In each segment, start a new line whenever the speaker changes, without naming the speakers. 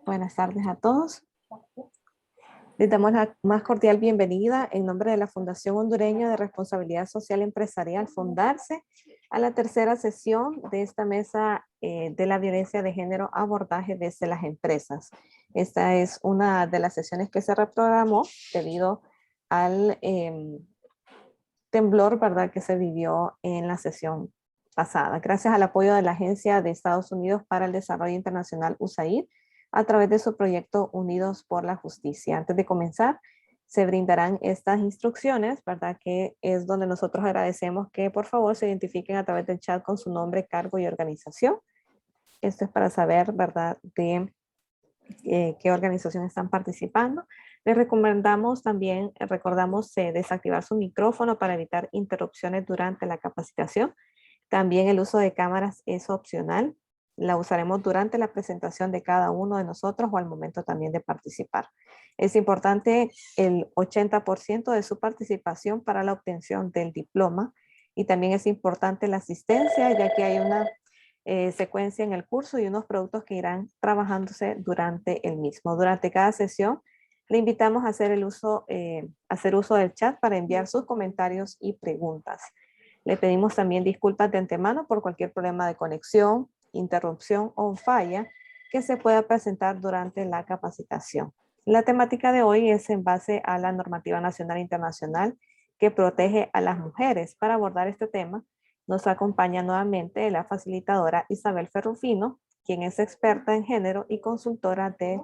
Buenas tardes a todos. Les damos la más cordial bienvenida en nombre de la Fundación Hondureña de Responsabilidad Social Empresarial, Fondarse, a la tercera sesión de esta mesa de la violencia de género, abordaje desde las empresas. Esta es una de las sesiones que se reprogramó debido al temblor, ¿verdad?, que se vivió en la sesión pasada. Gracias al apoyo de la Agencia de Estados Unidos para el Desarrollo Internacional, USAID, a través de su proyecto Unidos por la Justicia. Antes de comenzar, se brindarán estas instrucciones, ¿verdad?, que es donde nosotros agradecemos que por favor se identifiquen a través del chat con su nombre, cargo y organización. Esto es para saber, ¿verdad?, de qué organización están participando. Les recomendamos también, recordamos desactivar su micrófono para evitar interrupciones durante la capacitación. También el uso de cámaras es opcional. La usaremos durante la presentación de cada uno de nosotros o al momento también de participar. Es importante el 80% de su participación para la obtención del diploma y también es importante la asistencia, ya que hay una secuencia en el curso y unos productos que irán trabajándose durante el mismo. Durante cada sesión le invitamos a hacer uso del chat para enviar sus comentarios y preguntas. Le pedimos también disculpas de antemano por cualquier problema de conexión, interrupción o falla que se pueda presentar durante la capacitación. La temática de hoy es en base a la normativa nacional e internacional que protege a las mujeres. Para abordar este tema, nos acompaña nuevamente la facilitadora Isabel Ferrufino, quien es experta en género y consultora del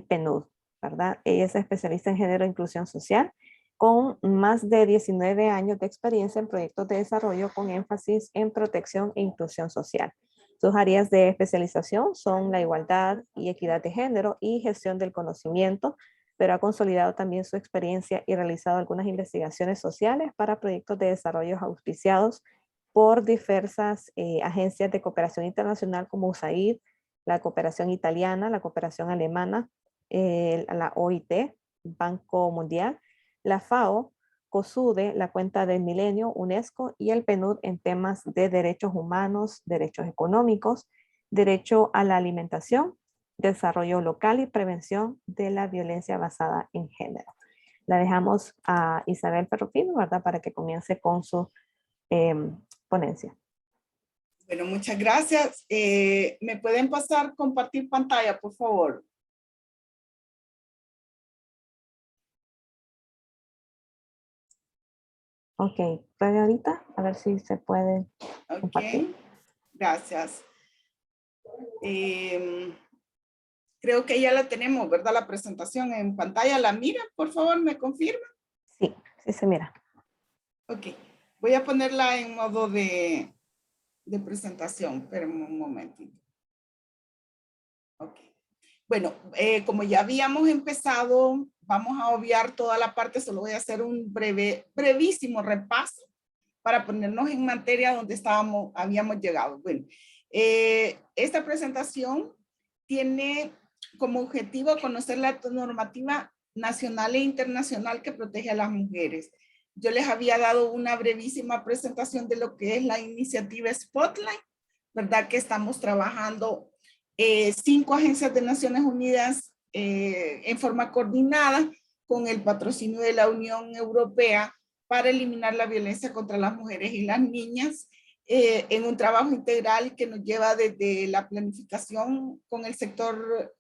PNUD, ¿verdad? Ella es especialista en género e inclusión social, con más de 19 años de experiencia en proyectos de desarrollo con énfasis en protección e inclusión social. Sus áreas de especialización son la igualdad y equidad de género y gestión del conocimiento, pero ha consolidado también su experiencia y realizado algunas investigaciones sociales para proyectos de desarrollo auspiciados por diversas agencias de cooperación internacional como USAID, la cooperación italiana, la cooperación alemana, la OIT, Banco Mundial, la FAO, COSUDE, la Cuenta del Milenio, UNESCO y el PNUD en temas de derechos humanos, derechos económicos, derecho a la alimentación, desarrollo local y prevención de la violencia basada en género. La dejamos a Isabel Ferrufino, ¿verdad?, para que comience con su ponencia.
Bueno, muchas gracias. ¿Me pueden pasar compartir pantalla, por favor?
Ok, puede ahorita, a ver si se puede compartir.
Ok, gracias. Creo que ya la tenemos, ¿verdad? La presentación en pantalla. ¿La mira, por favor? ¿Me confirma?
Sí, sí se mira.
Ok, voy a ponerla en modo de presentación, pero un momentito. Ok. Bueno, como ya habíamos empezado, vamos a obviar toda la parte, solo voy a hacer un brevísimo repaso para ponernos en materia donde habíamos llegado. Bueno, esta presentación tiene como objetivo conocer la normativa nacional e internacional que protege a las mujeres. Yo les había dado una brevísima presentación de lo que es la iniciativa Spotlight, ¿verdad? Que estamos trabajando 5 agencias de Naciones Unidas en forma coordinada con el patrocinio de la Unión Europea para eliminar la violencia contra las mujeres y las niñas en un trabajo integral que nos lleva desde la planificación con el sector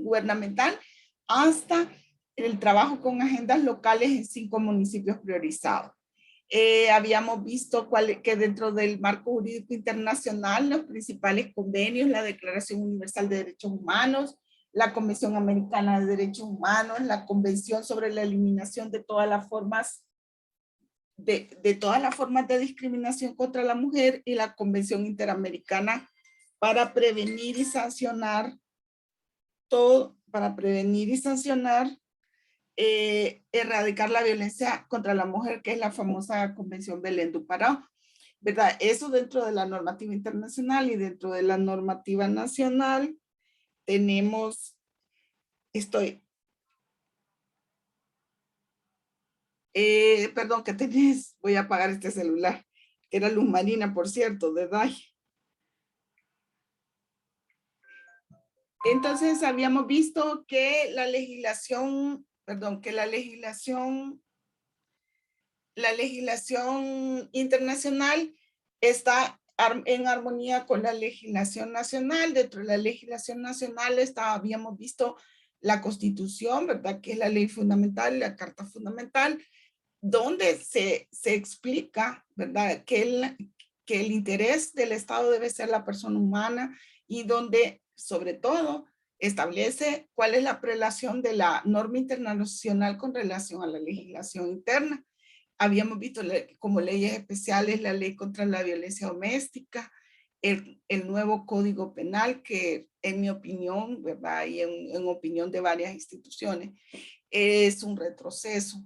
gubernamental hasta el trabajo con agendas locales en 5 municipios priorizados. Habíamos visto que dentro del marco jurídico internacional los principales convenios, la Declaración Universal de Derechos Humanos, la Convención Americana de Derechos Humanos, la Convención sobre la Eliminación de todas las formas de discriminación contra la mujer y la Convención Interamericana para prevenir y sancionar erradicar la violencia contra la mujer, que es la famosa Convención Belén do Pará, ¿verdad? Eso dentro de la normativa internacional y dentro de la normativa nacional tenemos, perdón, ¿qué tenés? Voy a apagar este celular, que era luz marina, por cierto, de DAI. Entonces habíamos visto que la legislación internacional está en armonía con la legislación nacional. Dentro de la legislación nacional habíamos visto la Constitución, ¿verdad? Que es la ley fundamental, la Carta Fundamental, donde se explica, ¿verdad? Que el interés del Estado debe ser la persona humana y donde, sobre todo, establece cuál es la relación de la norma internacional con relación a la legislación interna. Habíamos visto como leyes especiales la ley contra la violencia doméstica, el nuevo Código Penal, que en mi opinión, ¿verdad? Y en opinión de varias instituciones, es un retroceso,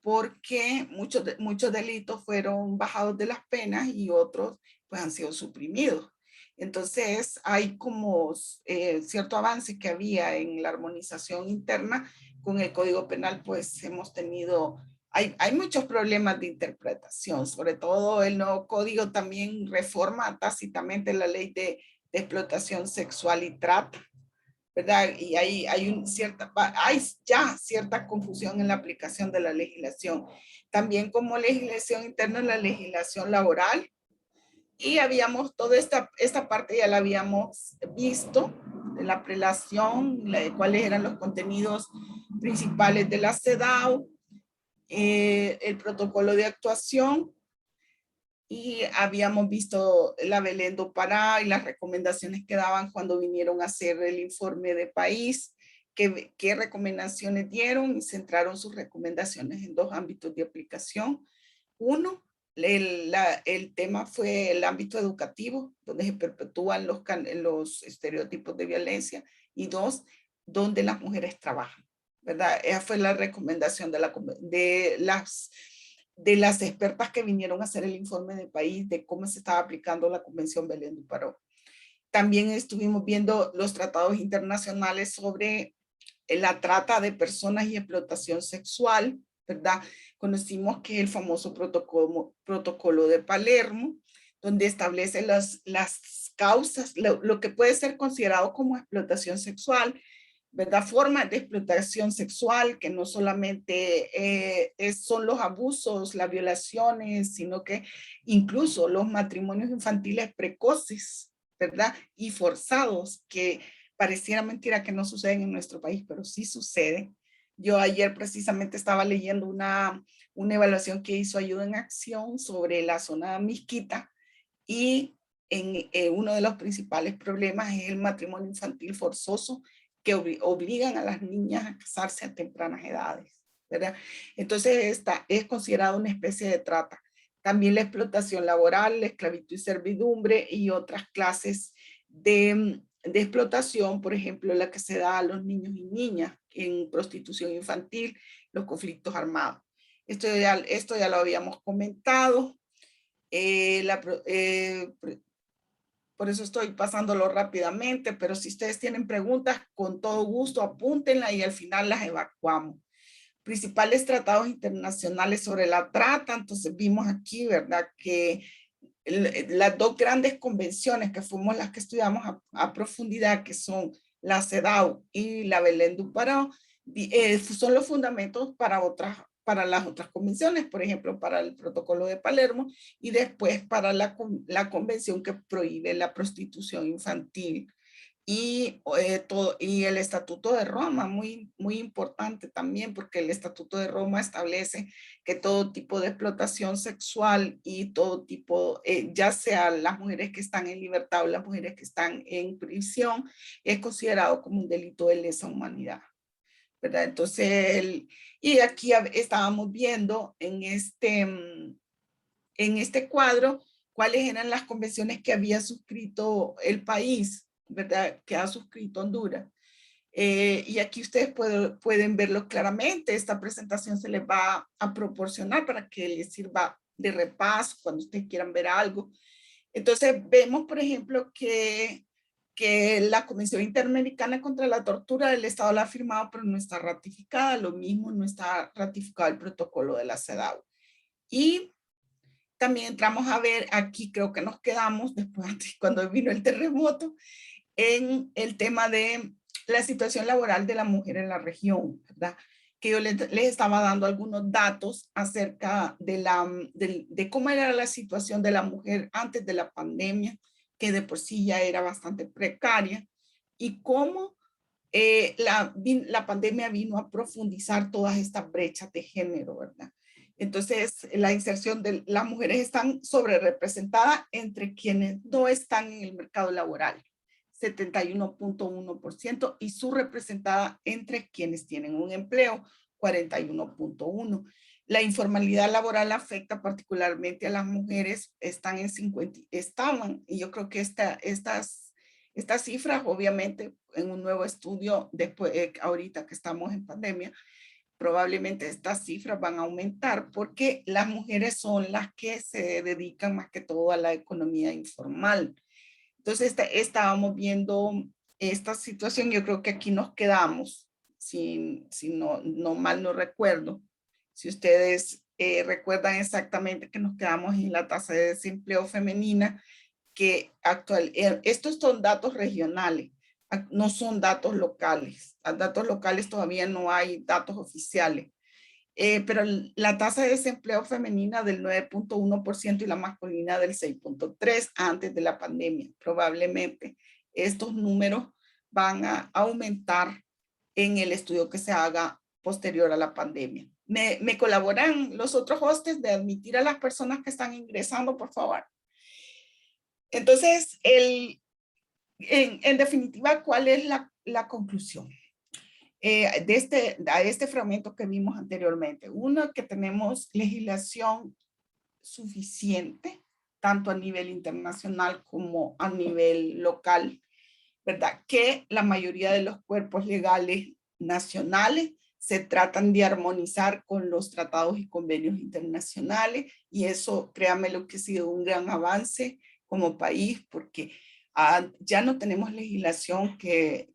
porque muchos delitos fueron bajados de las penas y otros pues han sido suprimidos. Entonces hay como cierto avance que había en la armonización interna con el Código Penal, pues hemos tenido, hay muchos problemas de interpretación, sobre todo el nuevo código también reforma tácitamente la ley de explotación sexual y trata, ¿verdad? Y hay ya cierta confusión en la aplicación de la legislación. También como legislación interna, la legislación laboral. Y habíamos, toda esta parte ya la habíamos visto, de la prelación, cuáles eran los contenidos principales de la CEDAW, el protocolo de actuación, y habíamos visto la Belén do Pará y las recomendaciones que daban cuando vinieron a hacer el informe de país, qué recomendaciones dieron y centraron sus recomendaciones en dos ámbitos de aplicación. Uno, el tema fue el ámbito educativo, donde se perpetúan los estereotipos de violencia, y dos, donde las mujeres trabajan, ¿verdad? Esa fue la recomendación de las expertas que vinieron a hacer el informe de país de cómo se estaba aplicando la Convención Belén do Pará. También estuvimos viendo los tratados internacionales sobre la trata de personas y explotación sexual, ¿verdad? Conocimos que el famoso protocolo de Palermo, donde establece las causas, lo que puede ser considerado como explotación sexual, ¿verdad? Formas de explotación sexual que no solamente son los abusos, las violaciones, sino que incluso los matrimonios infantiles precoces, ¿verdad? Y forzados, que pareciera mentira que no suceden en nuestro país, pero sí sucede. Yo ayer precisamente estaba leyendo una evaluación que hizo Ayuda en Acción sobre la zona Misquita, y uno de los principales problemas es el matrimonio infantil forzoso, que obligan a las niñas a casarse a tempranas edades, ¿verdad? Entonces esta es considerada una especie de trata. También la explotación laboral, la esclavitud y servidumbre y otras clases de explotación, por ejemplo, la que se da a los niños y niñas en prostitución infantil, los conflictos armados. Esto ya lo habíamos comentado. Por eso estoy pasándolo rápidamente, pero si ustedes tienen preguntas, con todo gusto apúntenla y al final las evacuamos. Principales tratados internacionales sobre la trata, entonces vimos aquí, ¿verdad? Que las dos grandes convenciones que fuimos las que estudiamos a profundidad, que son la CEDAW y la Belén do Pará, son los fundamentos para las otras convenciones, por ejemplo, para el protocolo de Palermo y después para la convención que prohíbe la prostitución infantil. Y el Estatuto de Roma, muy importante también, porque el Estatuto de Roma establece que todo tipo de explotación sexual y todo tipo, ya sea las mujeres que están en libertad o las mujeres que están en prisión, es considerado como un delito de lesa humanidad, ¿verdad? Entonces, y aquí estábamos viendo en este cuadro cuáles eran las convenciones que había suscrito el país, ¿verdad? Que ha suscrito Honduras. Y aquí ustedes pueden verlo claramente. Esta presentación se les va a proporcionar para que les sirva de repaso cuando ustedes quieran ver algo. Entonces vemos, por ejemplo, que la Convención Interamericana contra la Tortura del Estado la ha firmado, pero no está ratificada. Lo mismo no está ratificado el protocolo de la CEDAW. Y también entramos a ver, aquí creo que nos quedamos después, cuando vino el terremoto, en el tema de la situación laboral de la mujer en la región, ¿verdad? Que yo les estaba dando algunos datos acerca de cómo era la situación de la mujer antes de la pandemia, que de por sí ya era bastante precaria, y cómo la pandemia vino a profundizar todas estas brechas de género, ¿verdad? Entonces, la inserción de las mujeres están sobre representadas entre quienes no están en el mercado laboral, 71.1%, y subrepresentada entre quienes tienen un empleo, 41.1%. La informalidad laboral afecta particularmente a las mujeres, estaban, y yo creo que estas cifras, obviamente, en un nuevo estudio, después, ahorita que estamos en pandemia, probablemente estas cifras van a aumentar porque las mujeres son las que se dedican más que todo a la economía informal. Entonces, estábamos viendo esta situación. Yo creo que aquí nos quedamos, si no mal no recuerdo. Si ustedes recuerdan exactamente que nos quedamos en la tasa de desempleo femenina, que estos son datos regionales, no son datos locales. Los datos locales todavía no hay datos oficiales. Pero la tasa de desempleo femenina del 9.1% y la masculina del 6.3% antes de la pandemia. Probablemente estos números van a aumentar en el estudio que se haga posterior a la pandemia. ¿Me colaboran los otros hostes de admitir a las personas que están ingresando, por favor? Entonces, en definitiva, ¿cuál es la conclusión? De este fragmento que vimos anteriormente. Uno, que tenemos legislación suficiente, tanto a nivel internacional como a nivel local, ¿verdad? Que la mayoría de los cuerpos legales nacionales se tratan de armonizar con los tratados y convenios internacionales, y eso, créanme, lo que ha sido un gran avance como país, porque ya no tenemos legislación que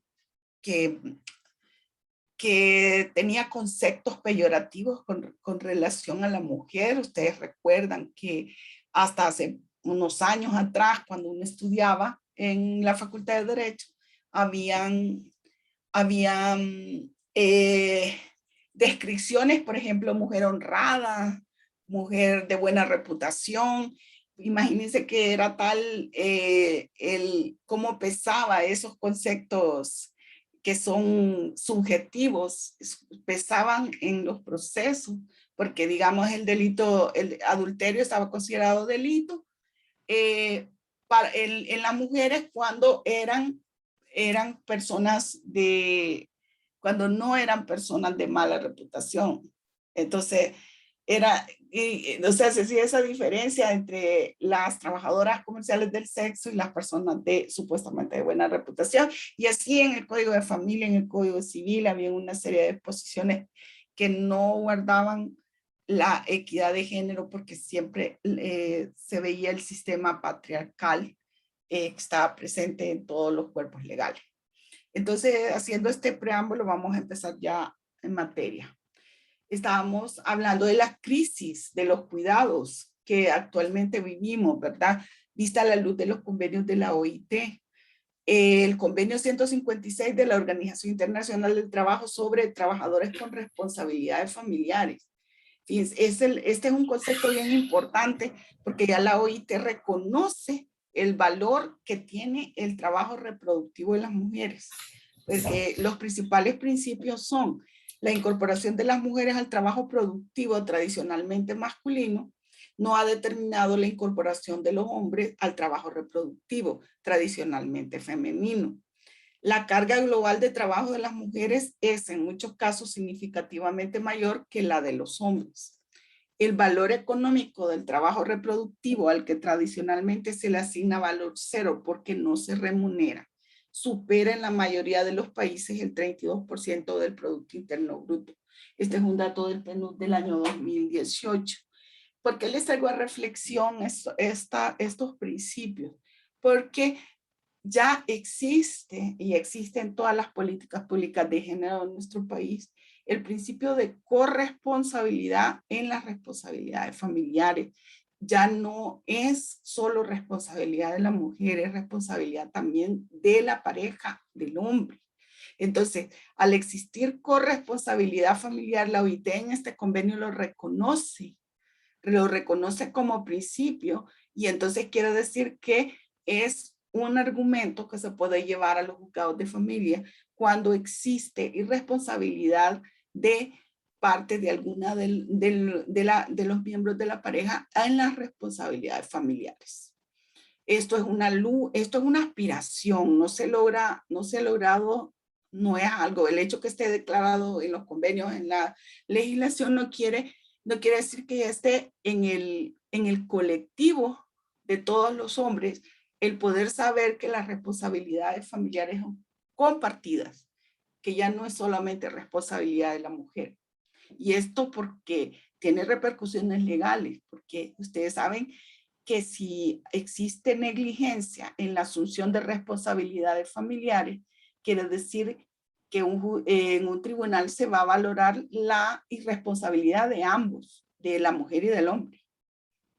tenía conceptos peyorativos con relación a la mujer. Ustedes recuerdan que hasta hace unos años atrás, cuando uno estudiaba en la Facultad de Derecho, habían descripciones, por ejemplo, mujer honrada, mujer de buena reputación. Imagínense que era tal cómo pesaba esos conceptos que son subjetivos, pesaban en los procesos, porque digamos el adulterio estaba considerado delito en las mujeres cuando eran personas cuando no eran personas de mala reputación. Entonces, o sea, se hacía esa diferencia entre las trabajadoras comerciales del sexo y las personas supuestamente de buena reputación. Y así en el Código de Familia, en el Código Civil, había una serie de disposiciones que no guardaban la equidad de género, porque siempre se veía el sistema patriarcal que estaba presente en todos los cuerpos legales. Entonces, haciendo este preámbulo, vamos a empezar ya en materia. Estábamos hablando de la crisis de los cuidados que actualmente vivimos, ¿verdad? Vista a la luz de los convenios de la OIT. El convenio 156 de la Organización Internacional del Trabajo sobre trabajadores con responsabilidades familiares. Fíjense, este es un concepto bien importante porque ya la OIT reconoce el valor que tiene el trabajo reproductivo de las mujeres. Pues, los principales principios son la incorporación de las mujeres al trabajo productivo tradicionalmente masculino, no ha determinado la incorporación de los hombres al trabajo reproductivo tradicionalmente femenino. La carga global de trabajo de las mujeres es en muchos casos significativamente mayor que la de los hombres. El valor económico del trabajo reproductivo, al que tradicionalmente se le asigna valor cero porque no se remunera, supera en la mayoría de los países el 32% del Producto Interno Bruto. Este es un dato del PNUD del año 2018. ¿Por qué les traigo a reflexión estos principios? Porque ya existe y existe en todas las políticas públicas de género en nuestro país el principio de corresponsabilidad en las responsabilidades familiares. Ya no es solo responsabilidad de la mujer, es responsabilidad también de la pareja, del hombre. Entonces, al existir corresponsabilidad familiar, la OIT en este convenio lo reconoce como principio, y entonces quiere decir que es un argumento que se puede llevar a los juzgados de familia cuando existe irresponsabilidad de parte de alguna de los miembros de la pareja en las responsabilidades familiares. Esto es una aspiración, no se ha logrado, no es algo. El hecho que esté declarado en los convenios, en la legislación, no quiere decir que esté en el colectivo de todos los hombres el poder saber que las responsabilidades familiares son compartidas, que ya no es solamente responsabilidad de la mujer. Y esto porque tiene repercusiones legales, porque ustedes saben que si existe negligencia en la asunción de responsabilidades familiares, quiere decir que en un tribunal se va a valorar la irresponsabilidad de ambos, de la mujer y del hombre,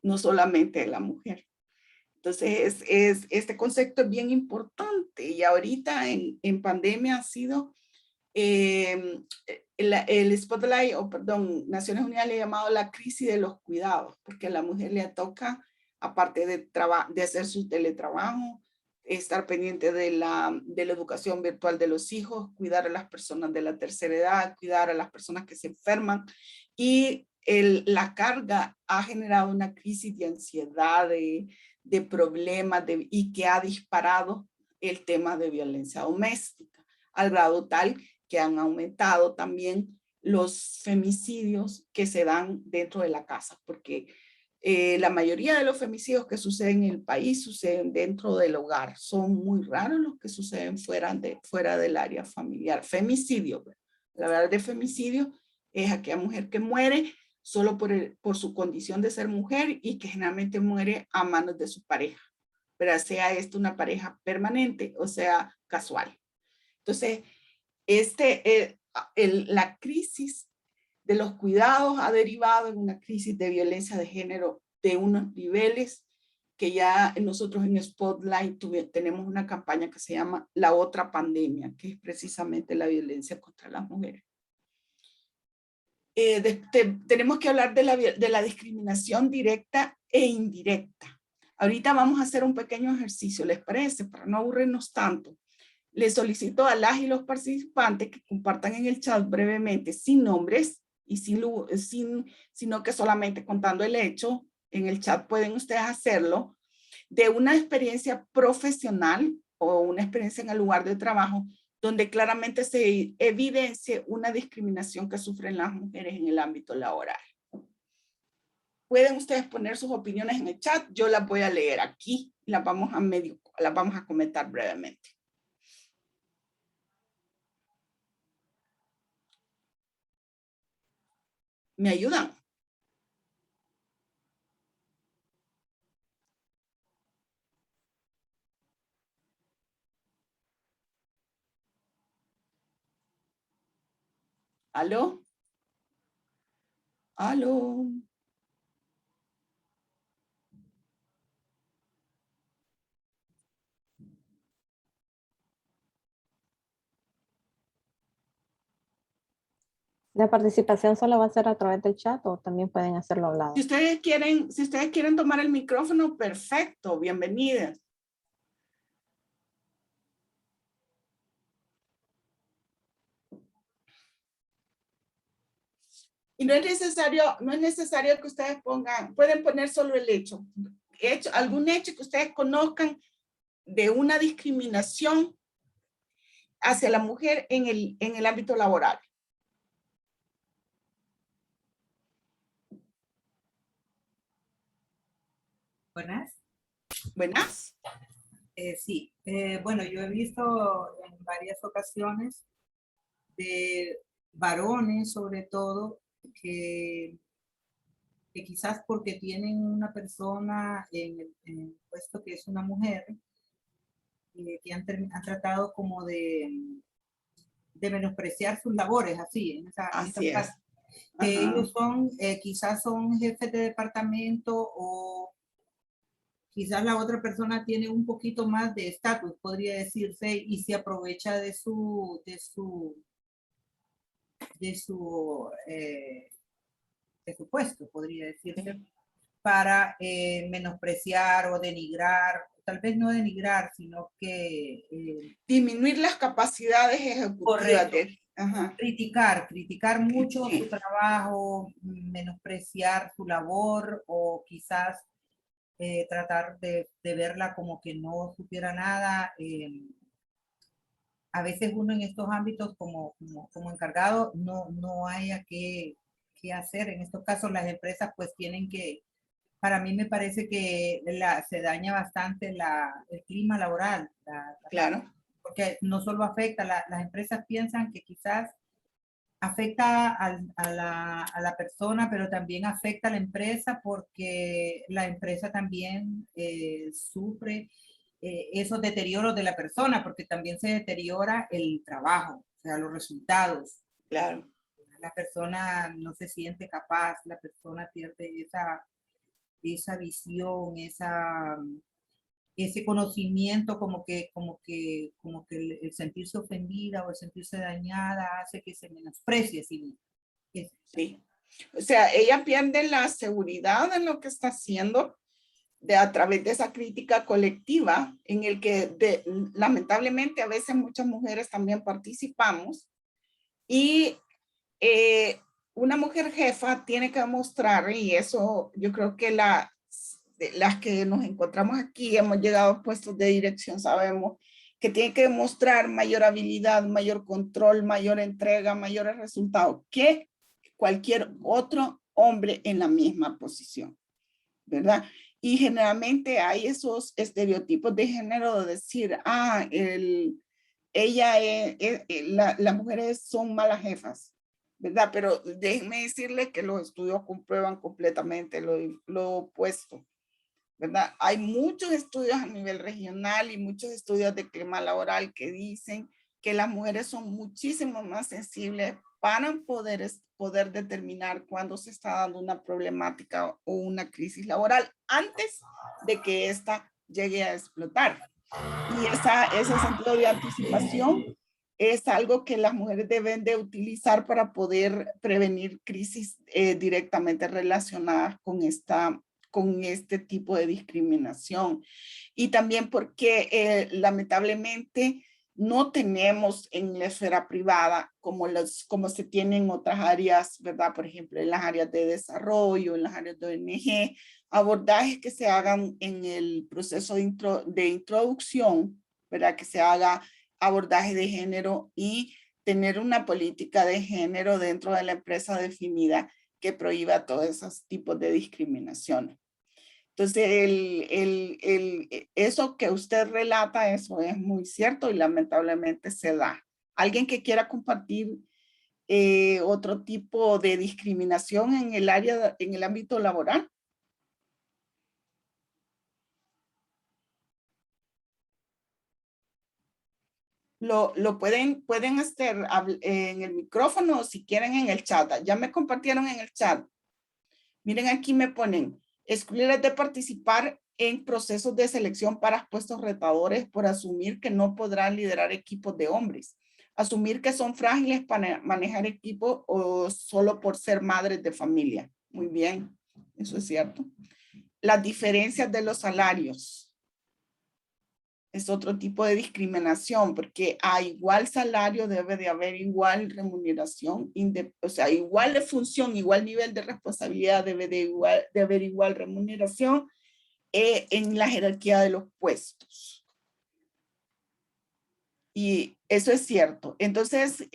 no solamente de la mujer. Entonces, este concepto es bien importante, y ahorita en pandemia ha sido el spotlight, Naciones Unidas le ha llamado la crisis de los cuidados, porque a la mujer le toca, aparte de hacer su teletrabajo, estar pendiente de la educación virtual de los hijos, cuidar a las personas de la tercera edad, cuidar a las personas que se enferman, y la carga ha generado una crisis de ansiedad, de problemas, y que ha disparado el tema de violencia doméstica, al grado tal que han aumentado también los femicidios que se dan dentro de la casa, porque la mayoría de los femicidios que suceden en el país suceden dentro del hogar. Son muy raros los que suceden fuera del área familiar. Femicidio, la verdad de femicidio es aquella mujer que muere solo por su condición de ser mujer y que generalmente muere a manos de su pareja, pero sea esto una pareja permanente o sea casual. Entonces, la crisis de los cuidados ha derivado en una crisis de violencia de género de unos niveles que ya nosotros en Spotlight tenemos una campaña que se llama La Otra Pandemia, que es precisamente la violencia contra las mujeres. Tenemos que hablar de la discriminación directa e indirecta. Ahorita vamos a hacer un pequeño ejercicio, ¿les parece? Para no aburrirnos tanto. Les solicito a las y los participantes que compartan en el chat brevemente, sin nombres, y sino que solamente contando el hecho. En el chat pueden ustedes hacerlo, de una experiencia profesional o una experiencia en el lugar de trabajo donde claramente se evidencie una discriminación que sufren las mujeres en el ámbito laboral. Pueden ustedes poner sus opiniones en el chat, yo las voy a leer aquí y las vamos a comentar brevemente. ¿Me ayudan? ¿Aló? ¿Aló?
¿La participación solo va a ser a través del chat o también pueden hacerlo hablado?
Si ustedes quieren tomar el micrófono, perfecto, bienvenidas. Y no es necesario que ustedes pueden poner solo el hecho, algún hecho que ustedes conozcan de una discriminación hacia la mujer en el ámbito laboral.
Buenas.
Buenas.
Sí, bueno, yo he visto en varias ocasiones de varones, sobre todo, que quizás porque tienen una persona en el puesto que es una mujer, que han tratado como de menospreciar sus labores, así, en esa
Es.
que ellos son, quizás son jefes de departamento quizás la otra persona tiene un poquito más de estatus, podría decirse, y se aprovecha de su puesto, podría decirse, para menospreciar o denigrar, tal vez no denigrar, sino que
disminuir las capacidades ejecutivas.
correcto.
Ajá.
Criticar mucho su trabajo, menospreciar su labor o quizás tratar de verla como que no supiera nada. A veces uno en estos ámbitos como encargado no haya qué hacer. En estos casos las empresas pues tienen que, para mí me parece que se daña bastante el clima laboral.
Claro.
Porque no solo afecta, las empresas piensan que quizás afecta a la persona, pero también afecta a la empresa porque la empresa también sufre esos deterioros de la persona, porque también se deteriora el trabajo, o sea, los resultados.
Claro.
La persona no se siente capaz, la persona pierde esa visión, ese conocimiento, como que el sentirse ofendida o el sentirse dañada hace que se menosprecie.
Sí. O sea, ella pierde la seguridad en lo que está haciendo a través de esa crítica colectiva en el que lamentablemente a veces muchas mujeres también participamos y una mujer jefa tiene que demostrar, y eso yo creo que las que nos encontramos aquí, hemos llegado a puestos de dirección, sabemos que tiene que demostrar mayor habilidad, mayor control, mayor entrega, mayores resultados que cualquier otro hombre en la misma posición, ¿verdad? Y generalmente hay esos estereotipos de género de decir, las mujeres son malas jefas, ¿verdad? Pero déjenme decirle que los estudios comprueban completamente lo opuesto, ¿verdad? Hay muchos estudios a nivel regional y muchos estudios de clima laboral que dicen que las mujeres son muchísimo más sensibles para poder determinar cuándo se está dando una problemática o una crisis laboral antes de que ésta llegue a explotar. Y ese sentido de anticipación es algo que las mujeres deben de utilizar para poder prevenir crisis directamente relacionadas con este tipo de discriminación. Y también porque lamentablemente no tenemos en la esfera privada como se tiene en otras áreas, ¿verdad? Por ejemplo, en las áreas de desarrollo, en las áreas de ONG, abordajes que se hagan en el proceso de introducción, ¿verdad? Que se haga abordaje de género y tener una política de género dentro de la empresa definida que prohíba todos esos tipos de discriminación. Entonces, eso que usted relata, eso es muy cierto y lamentablemente se da. ¿Alguien que quiera compartir otro tipo de discriminación en el ámbito laboral? Lo pueden hacer en el micrófono o si quieren en el chat. Ya me compartieron en el chat. Miren, aquí me ponen, excluirles de participar en procesos de selección para puestos retadores por asumir que no podrán liderar equipos de hombres. Asumir que son frágiles para manejar equipos o solo por ser madres de familia. Muy bien, eso es cierto. Las diferencias de los salarios. Es otro tipo de discriminación, porque a igual salario debe de haber igual remuneración, o sea, igual de función, igual nivel de responsabilidad, debe de haber igual remuneración en la jerarquía de los puestos. Y eso es cierto. Entonces,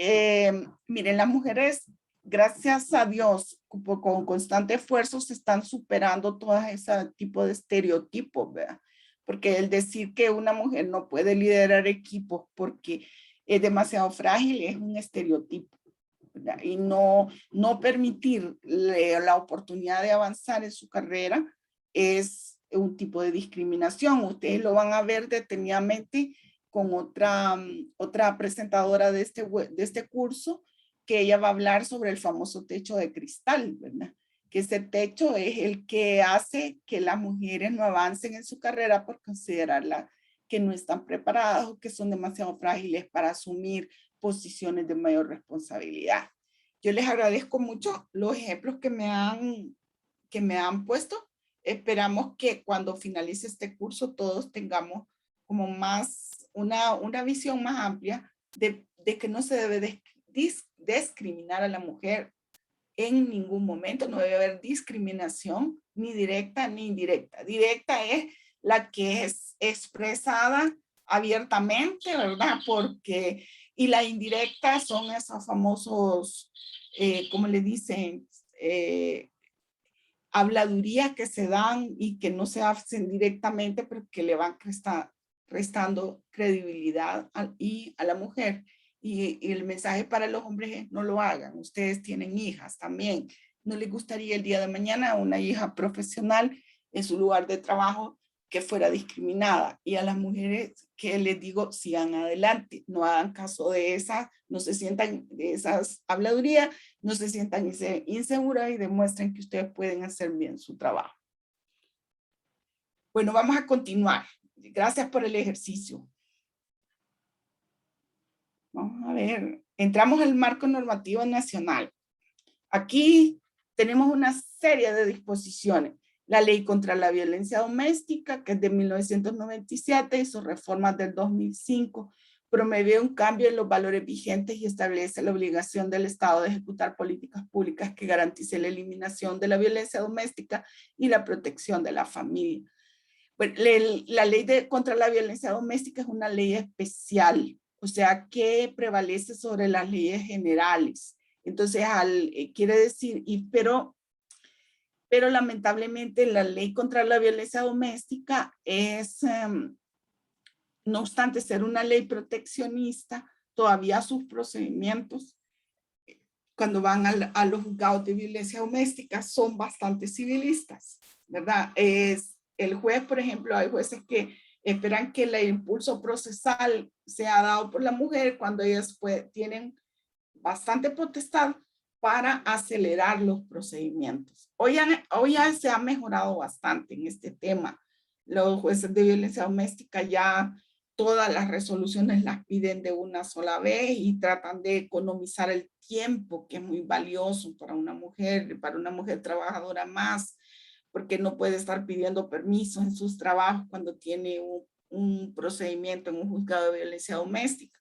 miren, las mujeres, gracias a Dios, con constante esfuerzo, se están superando todo ese tipo de estereotipos, ¿verdad? Porque el decir que una mujer no puede liderar equipos porque es demasiado frágil es un estereotipo, ¿verdad? Y no permitirle la oportunidad de avanzar en su carrera es un tipo de discriminación. Ustedes lo van a ver detenidamente con otra presentadora de este curso, que ella va a hablar sobre el famoso techo de cristal, ¿verdad? que ese techo es el que hace que las mujeres no avancen en su carrera por considerarla que no están preparadas o que son demasiado frágiles para asumir posiciones de mayor responsabilidad. Yo les agradezco mucho los ejemplos que me han puesto. Esperamos que cuando finalice este curso todos tengamos como más, una visión más amplia de que no se debe discriminar a la mujer en ningún momento. No debe haber discriminación ni directa ni indirecta. Directa es la que es expresada abiertamente, ¿verdad? Y la indirecta son esos famosos, ¿cómo le dicen? Habladurías que se dan y que no se hacen directamente, pero que le van restando credibilidad a la mujer. Y el mensaje para los hombres es: no lo hagan. Ustedes tienen hijas también. ¿No les gustaría el día de mañana una hija profesional en su lugar de trabajo que fuera discriminada? Y a las mujeres que les digo, sigan adelante, no hagan caso de esas, no se sientan de esas habladurías, no se sientan inseguras y demuestren que ustedes pueden hacer bien su trabajo. Bueno, vamos a continuar. Gracias por el ejercicio. Vamos a ver, entramos al marco normativo nacional. Aquí tenemos una serie de disposiciones. La ley contra la violencia doméstica, que es de 1997, y sus reformas del 2005, promueve un cambio en los valores vigentes y establece la obligación del Estado de ejecutar políticas públicas que garanticen la eliminación de la violencia doméstica y la protección de la familia. Bueno, la ley contra la violencia doméstica es una ley especial, o sea, que prevalece sobre las leyes generales. Entonces, quiere decir, pero lamentablemente la ley contra la violencia doméstica es, no obstante ser una ley proteccionista, todavía sus procedimientos, cuando van a los juzgados de violencia doméstica, son bastante civilistas, ¿verdad? El juez, por ejemplo, hay jueces que esperan que el impulso procesal sea dado por la mujer cuando ellas tienen bastante potestad para acelerar los procedimientos. Hoy ya se ha mejorado bastante en este tema. Los jueces de violencia doméstica ya todas las resoluciones las piden de una sola vez y tratan de economizar el tiempo, que es muy valioso para una mujer trabajadora más, porque no puede estar pidiendo permisos en sus trabajos cuando tiene un procedimiento en un juzgado de violencia doméstica.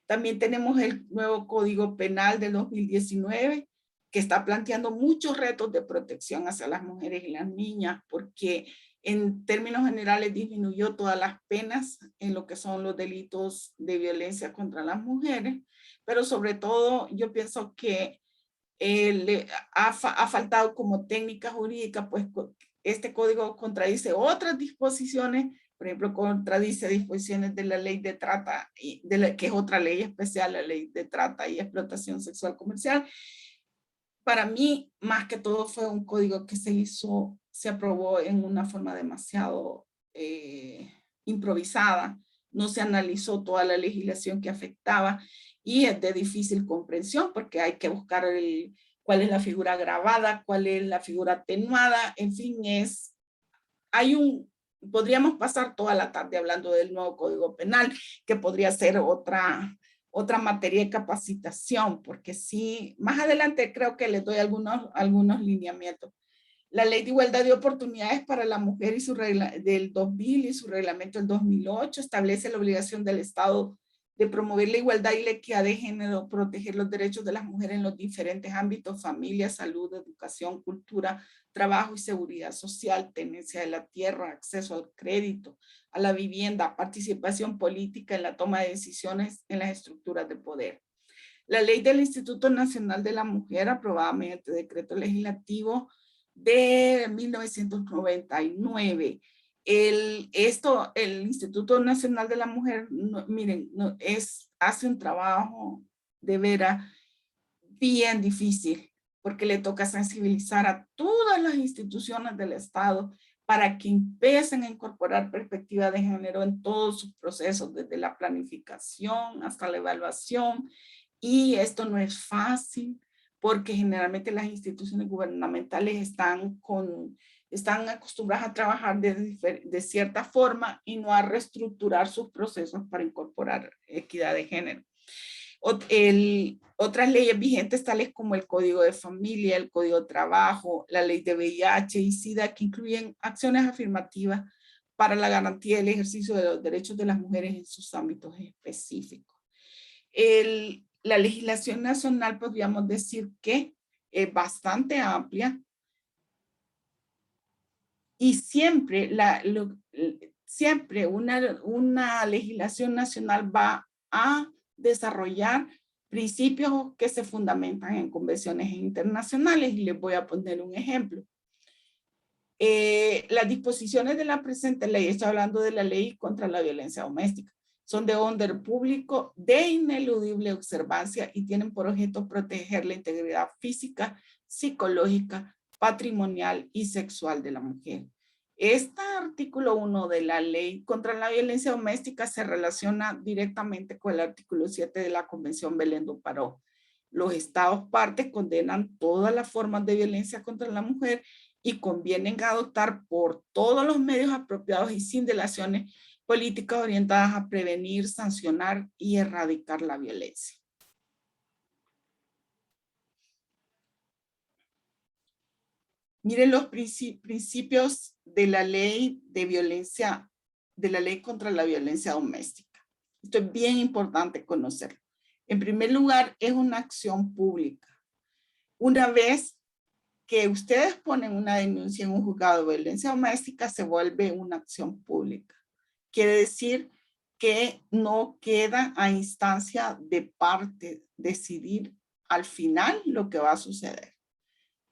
También tenemos el nuevo Código Penal del 2019, que está planteando muchos retos de protección hacia las mujeres y las niñas, porque en términos generales disminuyó todas las penas en lo que son los delitos de violencia contra las mujeres, pero sobre todo yo pienso que ha faltado como técnica jurídica, pues este código contradice otras disposiciones. Por ejemplo, contradice disposiciones de la ley de trata, que es otra ley especial, la ley de trata y explotación sexual comercial. Para mí, más que todo, fue un código que se aprobó en una forma demasiado improvisada. No se analizó toda la legislación que afectaba y es de difícil comprensión porque hay que buscar cuál es la figura agravada, cuál es la figura atenuada. En fin, podríamos pasar toda la tarde hablando del nuevo Código Penal, que podría ser otra materia de capacitación, porque sí, más adelante creo que les doy algunos lineamientos. La Ley de Igualdad de Oportunidades para la Mujer y del 2000 y su reglamento del 2008 establece la obligación del Estado de promover la igualdad y la equidad de género, proteger los derechos de las mujeres en los diferentes ámbitos: familia, salud, educación, cultura, trabajo y seguridad social, tenencia de la tierra, acceso al crédito, a la vivienda, participación política en la toma de decisiones en las estructuras de poder. La ley del Instituto Nacional de la Mujer, aprobada mediante decreto legislativo de 1999. El Instituto Nacional de la Mujer, miren, hace un trabajo de veras bien difícil, porque le toca sensibilizar a todas las instituciones del Estado para que empiecen a incorporar perspectiva de género en todos sus procesos, desde la planificación hasta la evaluación. Y esto no es fácil, porque generalmente las instituciones gubernamentales están acostumbradas a trabajar de cierta forma y no a reestructurar sus procesos para incorporar equidad de género. Otras leyes vigentes tales como el Código de Familia, el Código de Trabajo, la Ley de VIH y SIDA, que incluyen acciones afirmativas para la garantía del ejercicio de los derechos de las mujeres en sus ámbitos específicos. La legislación nacional podríamos decir que es bastante amplia y siempre, siempre una legislación nacional va a desarrollar principios que se fundamentan en convenciones internacionales, y les voy a poner un ejemplo. Las disposiciones de la presente ley, estoy hablando de la ley contra la violencia doméstica, son de orden público de ineludible observancia y tienen por objeto proteger la integridad física, psicológica, patrimonial y sexual de la mujer. Este artículo 1 de la ley contra la violencia doméstica se relaciona directamente con el artículo 7 de la Convención Belén do Paró. Los estados partes condenan todas las formas de violencia contra la mujer y convienen adoptar por todos los medios apropiados y sin dilaciones políticas orientadas a prevenir, sancionar y erradicar la violencia. Miren los principios de la ley de violencia, de la ley contra la violencia doméstica. Esto es bien importante conocerlo. En primer lugar, es una acción pública. Una vez que ustedes ponen una denuncia en un juzgado de violencia doméstica, se vuelve una acción pública. Quiere decir que no queda a instancia de parte decidir al final lo que va a suceder.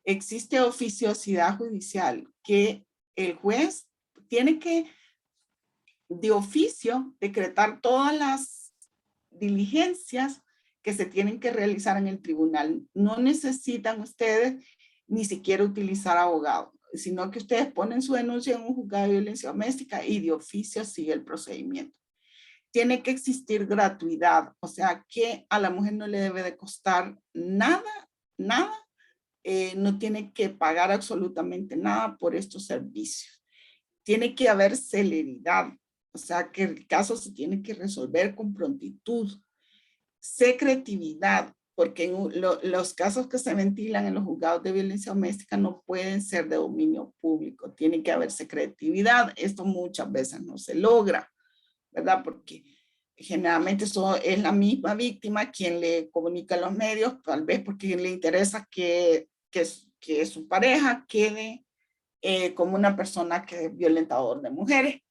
Existe oficiosidad judicial que el juez tiene que de oficio decretar todas las diligencias que se tienen que realizar en el tribunal. No necesitan ustedes ni siquiera utilizar abogado, sino que ustedes ponen su denuncia en un juzgado de violencia doméstica y de oficio sigue el procedimiento. Tiene que existir gratuidad, o sea que a la mujer no le debe de costar nada, no tiene que pagar absolutamente nada por estos servicios. Tiene que haber celeridad, o sea que el caso se tiene que resolver con prontitud. Secretividad, porque los casos que se ventilan en los juzgados de violencia doméstica no pueden ser de dominio público, tiene que haber secretividad. Esto muchas veces no se logra, ¿verdad? Porque generalmente es la misma víctima quien le comunica a los medios, tal vez porque le interesa que su pareja quede como una persona que es violentador de mujeres.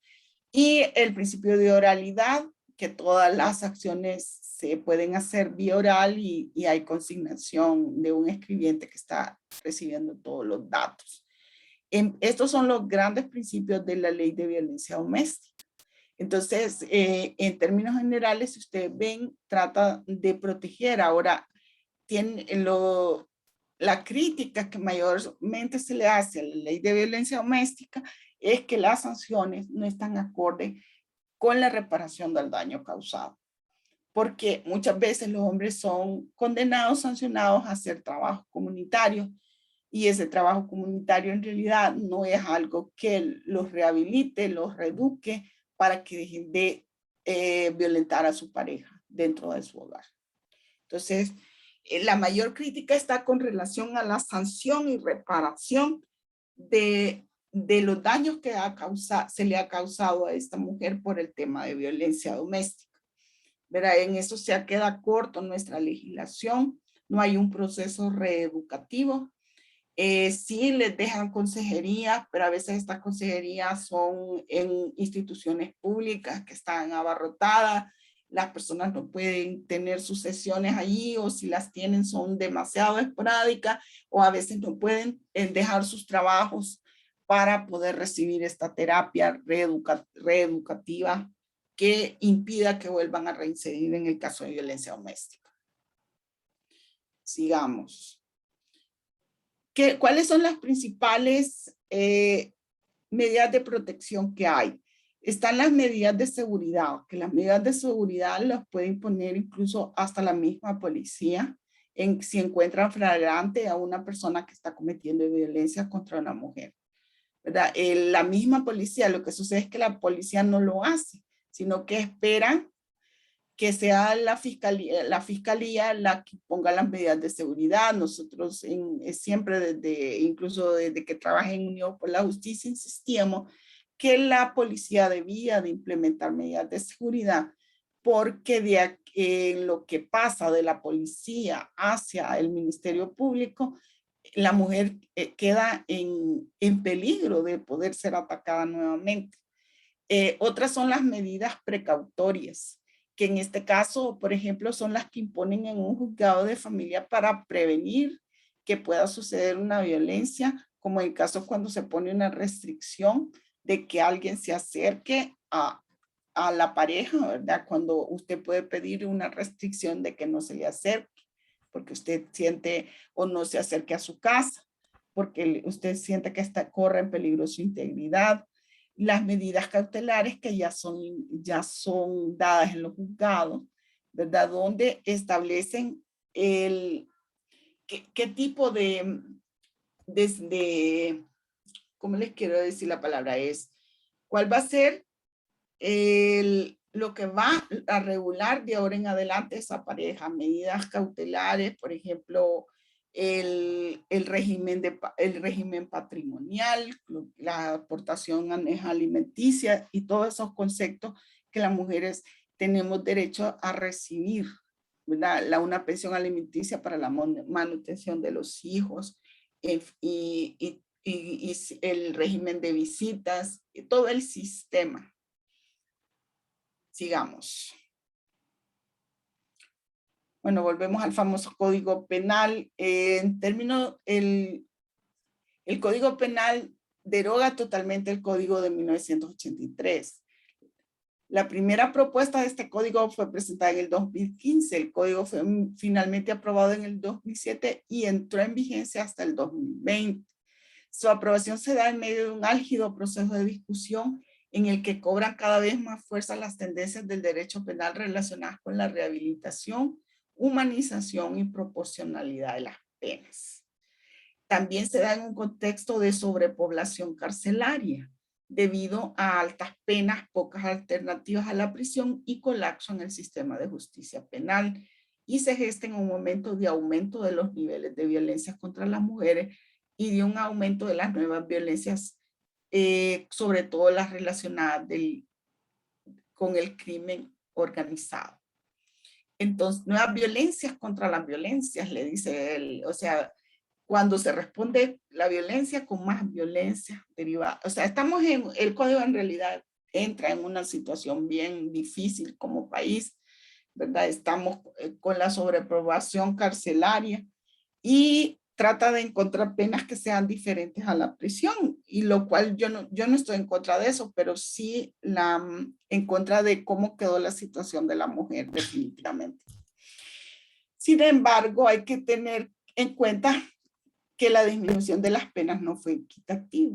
Y el principio de oralidad, que todas las acciones se pueden hacer vía oral y hay consignación de un escribiente que está recibiendo todos los datos. Estos son los grandes principios de la ley de violencia doméstica. Entonces, en términos generales, si ustedes ven, trata de proteger. Ahora, la crítica que mayormente se le hace a la ley de violencia doméstica es que las sanciones no están acorde con la reparación del daño causado. Porque muchas veces los hombres son condenados, sancionados a hacer trabajo comunitario, y ese trabajo comunitario en realidad no es algo que los rehabilite, los reeduque para que dejen de violentar a su pareja dentro de su hogar. Entonces, la mayor crítica está con relación a la sanción y reparación de los daños que se le ha causado a esta mujer por el tema de violencia doméstica. ¿Verdad? En eso se queda corto nuestra legislación, no hay un proceso reeducativo. Sí les dejan consejerías, pero a veces estas consejerías son en instituciones públicas que están abarrotadas. Las personas no pueden tener sus sesiones allí, o si las tienen son demasiado esporádicas, o a veces no pueden dejar sus trabajos para poder recibir esta terapia reeducativa que impida que vuelvan a reincidir en el caso de violencia doméstica. Sigamos. ¿Cuáles son las principales medidas de protección que hay? Están las medidas de seguridad, que las medidas de seguridad las puede imponer incluso hasta la misma policía si encuentran flagrante a una persona que está cometiendo violencia contra una mujer, ¿verdad? La misma policía, lo que sucede es que la policía no lo hace, sino que esperan que sea la fiscalía la que ponga las medidas de seguridad. Nosotros siempre incluso desde que trabajé en Unión por la Justicia, insistíamos que la policía debía de implementar medidas de seguridad, porque lo que pasa de la policía hacia el Ministerio Público, la mujer queda en peligro de poder ser atacada nuevamente. Otras son las medidas precautorias, que en este caso, por ejemplo, son las que imponen en un juzgado de familia para prevenir que pueda suceder una violencia, como en caso cuando se pone una restricción de que alguien se acerque a la pareja, ¿verdad? Cuando usted puede pedir una restricción de que no se le acerque, porque usted siente o no se acerque a su casa, porque usted siente que corre en peligro su integridad. Las medidas cautelares que ya son dadas en los juzgados, ¿verdad? Donde establecen qué tipo ¿cómo les quiero decir la palabra? ¿Cuál va a ser lo que va a regular de ahora en adelante esa pareja? Medidas cautelares, por ejemplo, el régimen patrimonial, la aportación alimenticia y todos esos conceptos que las mujeres tenemos derecho a recibir, ¿verdad? Una pensión alimenticia para la manutención de los hijos, y el régimen de visitas, y todo el sistema. Sigamos. Bueno, volvemos al famoso Código Penal. En términos, el Código Penal deroga totalmente el Código de 1983. La primera propuesta de este código fue presentada en el 2015. El código fue finalmente aprobado en el 2007 y entró en vigencia hasta el 2020. Su aprobación se da en medio de un álgido proceso de discusión en el que cobran cada vez más fuerza las tendencias del derecho penal relacionadas con la rehabilitación, humanización y proporcionalidad de las penas. También se da en un contexto de sobrepoblación carcelaria, debido a altas penas, pocas alternativas a la prisión y colapso en el sistema de justicia penal, y se gesta en un momento de aumento de los niveles de violencia contra las mujeres y de un aumento de las nuevas violencias, sobre todo las relacionadas con el crimen organizado. Entonces, nuevas violencias contra las violencias, le dice él, o sea, cuando se responde la violencia con más violencia derivada. O sea, el código en realidad entra en una situación bien difícil como país, ¿verdad? Estamos con la sobrepoblación carcelaria y trata de encontrar penas que sean diferentes a la prisión, y lo cual yo no estoy en contra de eso, pero sí en contra de cómo quedó la situación de la mujer definitivamente. Sin embargo, hay que tener en cuenta que la disminución de las penas no fue equitativa.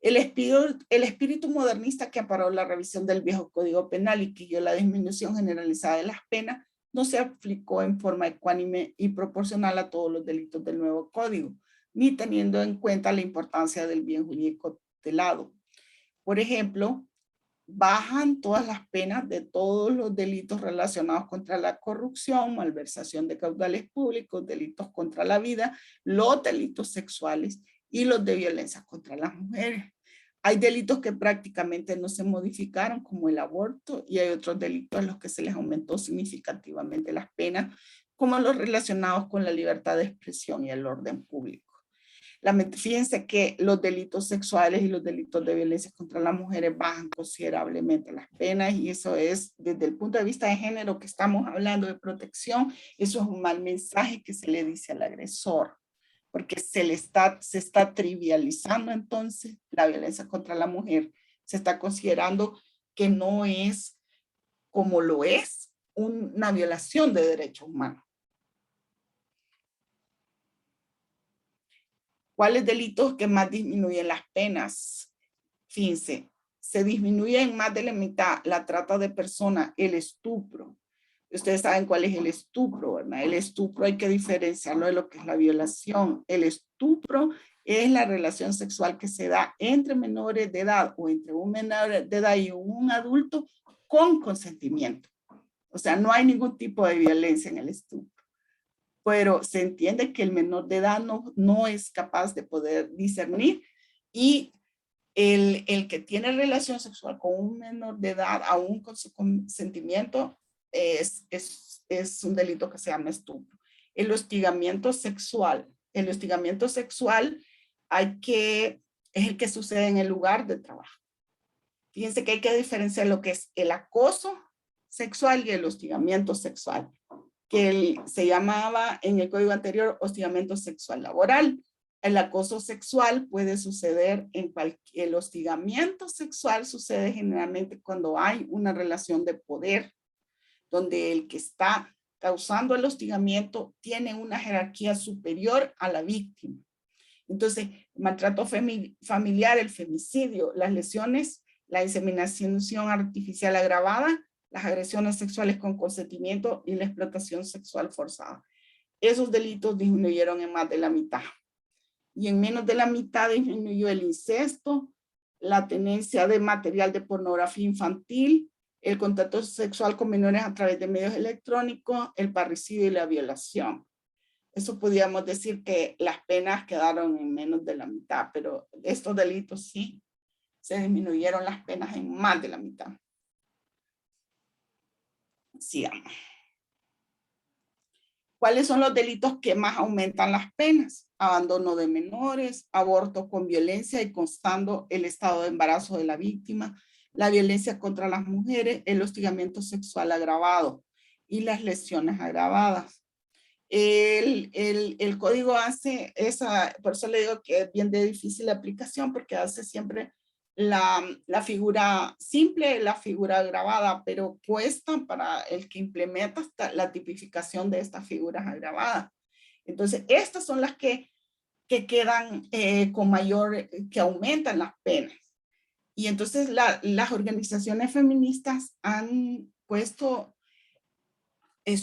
El espíritu modernista que amparó la revisión del viejo Código Penal y que dio la disminución generalizada de las penas no se aplicó en forma ecuánime y proporcional a todos los delitos del nuevo código, ni teniendo en cuenta la importancia del bien jurídico tutelado. Por ejemplo, bajan todas las penas de todos los delitos relacionados contra la corrupción, malversación de caudales públicos, delitos contra la vida, los delitos sexuales y los de violencia contra las mujeres. Hay delitos que prácticamente no se modificaron, como el aborto, y hay otros delitos a los que se les aumentó significativamente las penas, como los relacionados con la libertad de expresión y el orden público. Fíjense que los delitos sexuales y los delitos de violencia contra las mujeres bajan considerablemente las penas, y eso es, desde el punto de vista de género que estamos hablando de protección, eso es un mal mensaje que se le dice al agresor, porque se está trivializando entonces la violencia contra la mujer. Se está considerando que no es como lo es una violación de derechos humanos. ¿Cuáles delitos que más disminuyen las penas? Fíjense, se disminuye en más de la mitad la trata de personas, el estupro, Ustedes saben cuál es el estupro, ¿verdad? El estupro hay que diferenciarlo de lo que es la violación. El estupro es la relación sexual que se da entre menores de edad o entre un menor de edad y un adulto con consentimiento. O sea, no hay ningún tipo de violencia en el estupro. Pero se entiende que el menor de edad no es capaz de poder discernir y el que tiene relación sexual con un menor de edad, aún con su consentimiento, es un delito que se llama estupro. El hostigamiento sexual es el que sucede en el lugar de trabajo. Fíjense que hay que diferenciar lo que es el acoso sexual y el hostigamiento sexual, que se llamaba en el código anterior hostigamiento sexual laboral. El acoso sexual puede suceder el hostigamiento sexual sucede generalmente cuando hay una relación de poder, donde el que está causando el hostigamiento tiene una jerarquía superior a la víctima. Entonces, el maltrato familiar, el femicidio, las lesiones, la inseminación artificial agravada, las agresiones sexuales con consentimiento y la explotación sexual forzada. Esos delitos disminuyeron en más de la mitad. Y en menos de la mitad disminuyó el incesto, la tenencia de material de pornografía infantil, el contacto sexual con menores a través de medios electrónicos, el parricidio y la violación. Eso podríamos decir que las penas quedaron en menos de la mitad, pero estos delitos sí, se disminuyeron las penas en más de la mitad. Sigamos. ¿Cuáles son los delitos que más aumentan las penas? Abandono de menores, aborto con violencia y constando el estado de embarazo de la víctima, la violencia contra las mujeres, el hostigamiento sexual agravado y las lesiones agravadas. El código hace esa, por eso le digo que es bien de difícil aplicación, porque hace siempre la figura simple, la figura agravada, pero cuesta para el que implementa la tipificación de estas figuras agravadas. Entonces, estas son las que quedan con mayor, que aumentan las penas. Y entonces las organizaciones feministas han puesto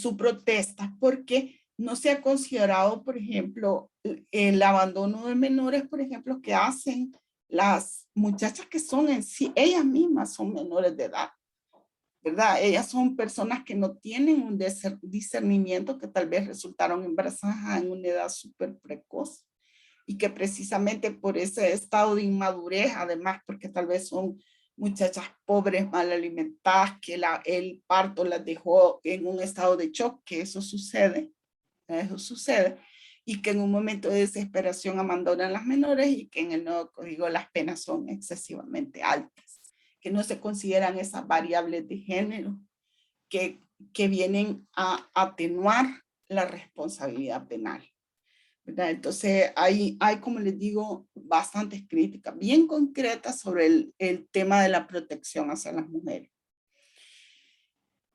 su protesta porque no se ha considerado, por ejemplo, el abandono de menores, por ejemplo, que hacen las muchachas que son en sí, ellas mismas son menores de edad, ¿verdad? Ellas son personas que no tienen un discernimiento, que tal vez resultaron embarazadas en una edad súper precoz y que precisamente por ese estado de inmadurez, además porque tal vez son muchachas pobres, mal alimentadas, que el parto las dejó en un estado de shock, que eso sucede, y que en un momento de desesperación abandonan las menores y que en el nuevo código las penas son excesivamente altas, que no se consideran esas variables de género que vienen a atenuar la responsabilidad penal, ¿verdad? Entonces hay, como les digo, bastantes críticas bien concretas sobre el tema de la protección hacia las mujeres.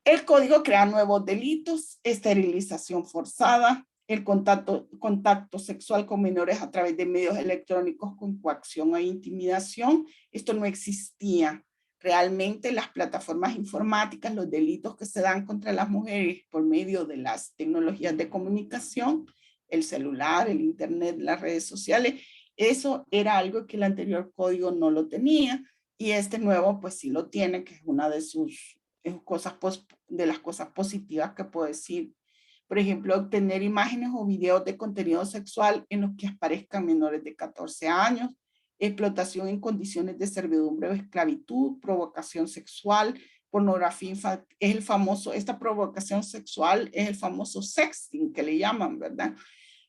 El código crea nuevos delitos: esterilización forzada, el contacto sexual con menores a través de medios electrónicos con coacción e intimidación. Esto no existía. Realmente las plataformas informáticas, los delitos que se dan contra las mujeres por medio de las tecnologías de comunicación, el celular, el internet, las redes sociales, eso era algo que el anterior código no lo tenía y este nuevo pues sí lo tiene, que es una de sus de las cosas positivas que puedo decir. Por ejemplo, obtener imágenes o videos de contenido sexual en los que aparezcan menores de 14 años, explotación en condiciones de servidumbre o esclavitud, provocación sexual, pornografía infantil, es el famoso, esta provocación sexual es el famoso sexting que le llaman, ¿verdad?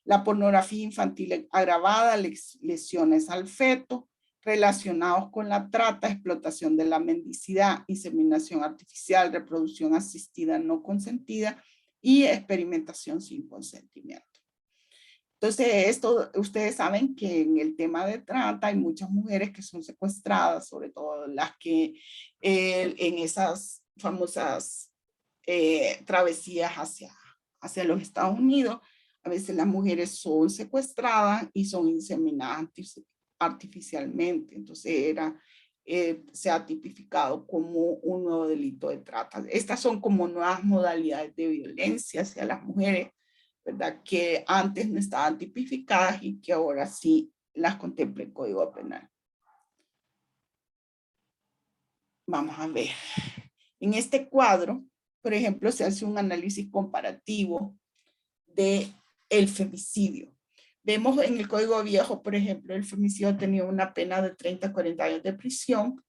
La pornografía infantil agravada, lesiones al feto, relacionados con la trata, explotación de la mendicidad, inseminación artificial, reproducción asistida no consentida y experimentación sin consentimiento. Entonces, esto, ustedes saben que en el tema de trata hay muchas mujeres que son secuestradas, sobre todo las que en esas famosas travesías hacia los Estados Unidos, a veces las mujeres son secuestradas y son inseminadas artificialmente. Entonces sea tipificado como un nuevo delito de trata. Estas son como nuevas modalidades de violencia hacia las mujeres, ¿verdad? Que antes no estaban tipificadas y que ahora sí las contempla el Código Penal. Vamos a ver. En este cuadro, por ejemplo, se hace un análisis comparativo de el femicidio. Vemos en el Código Viejo, por ejemplo, el femicidio tenía una pena de 30 a 40 años de prisión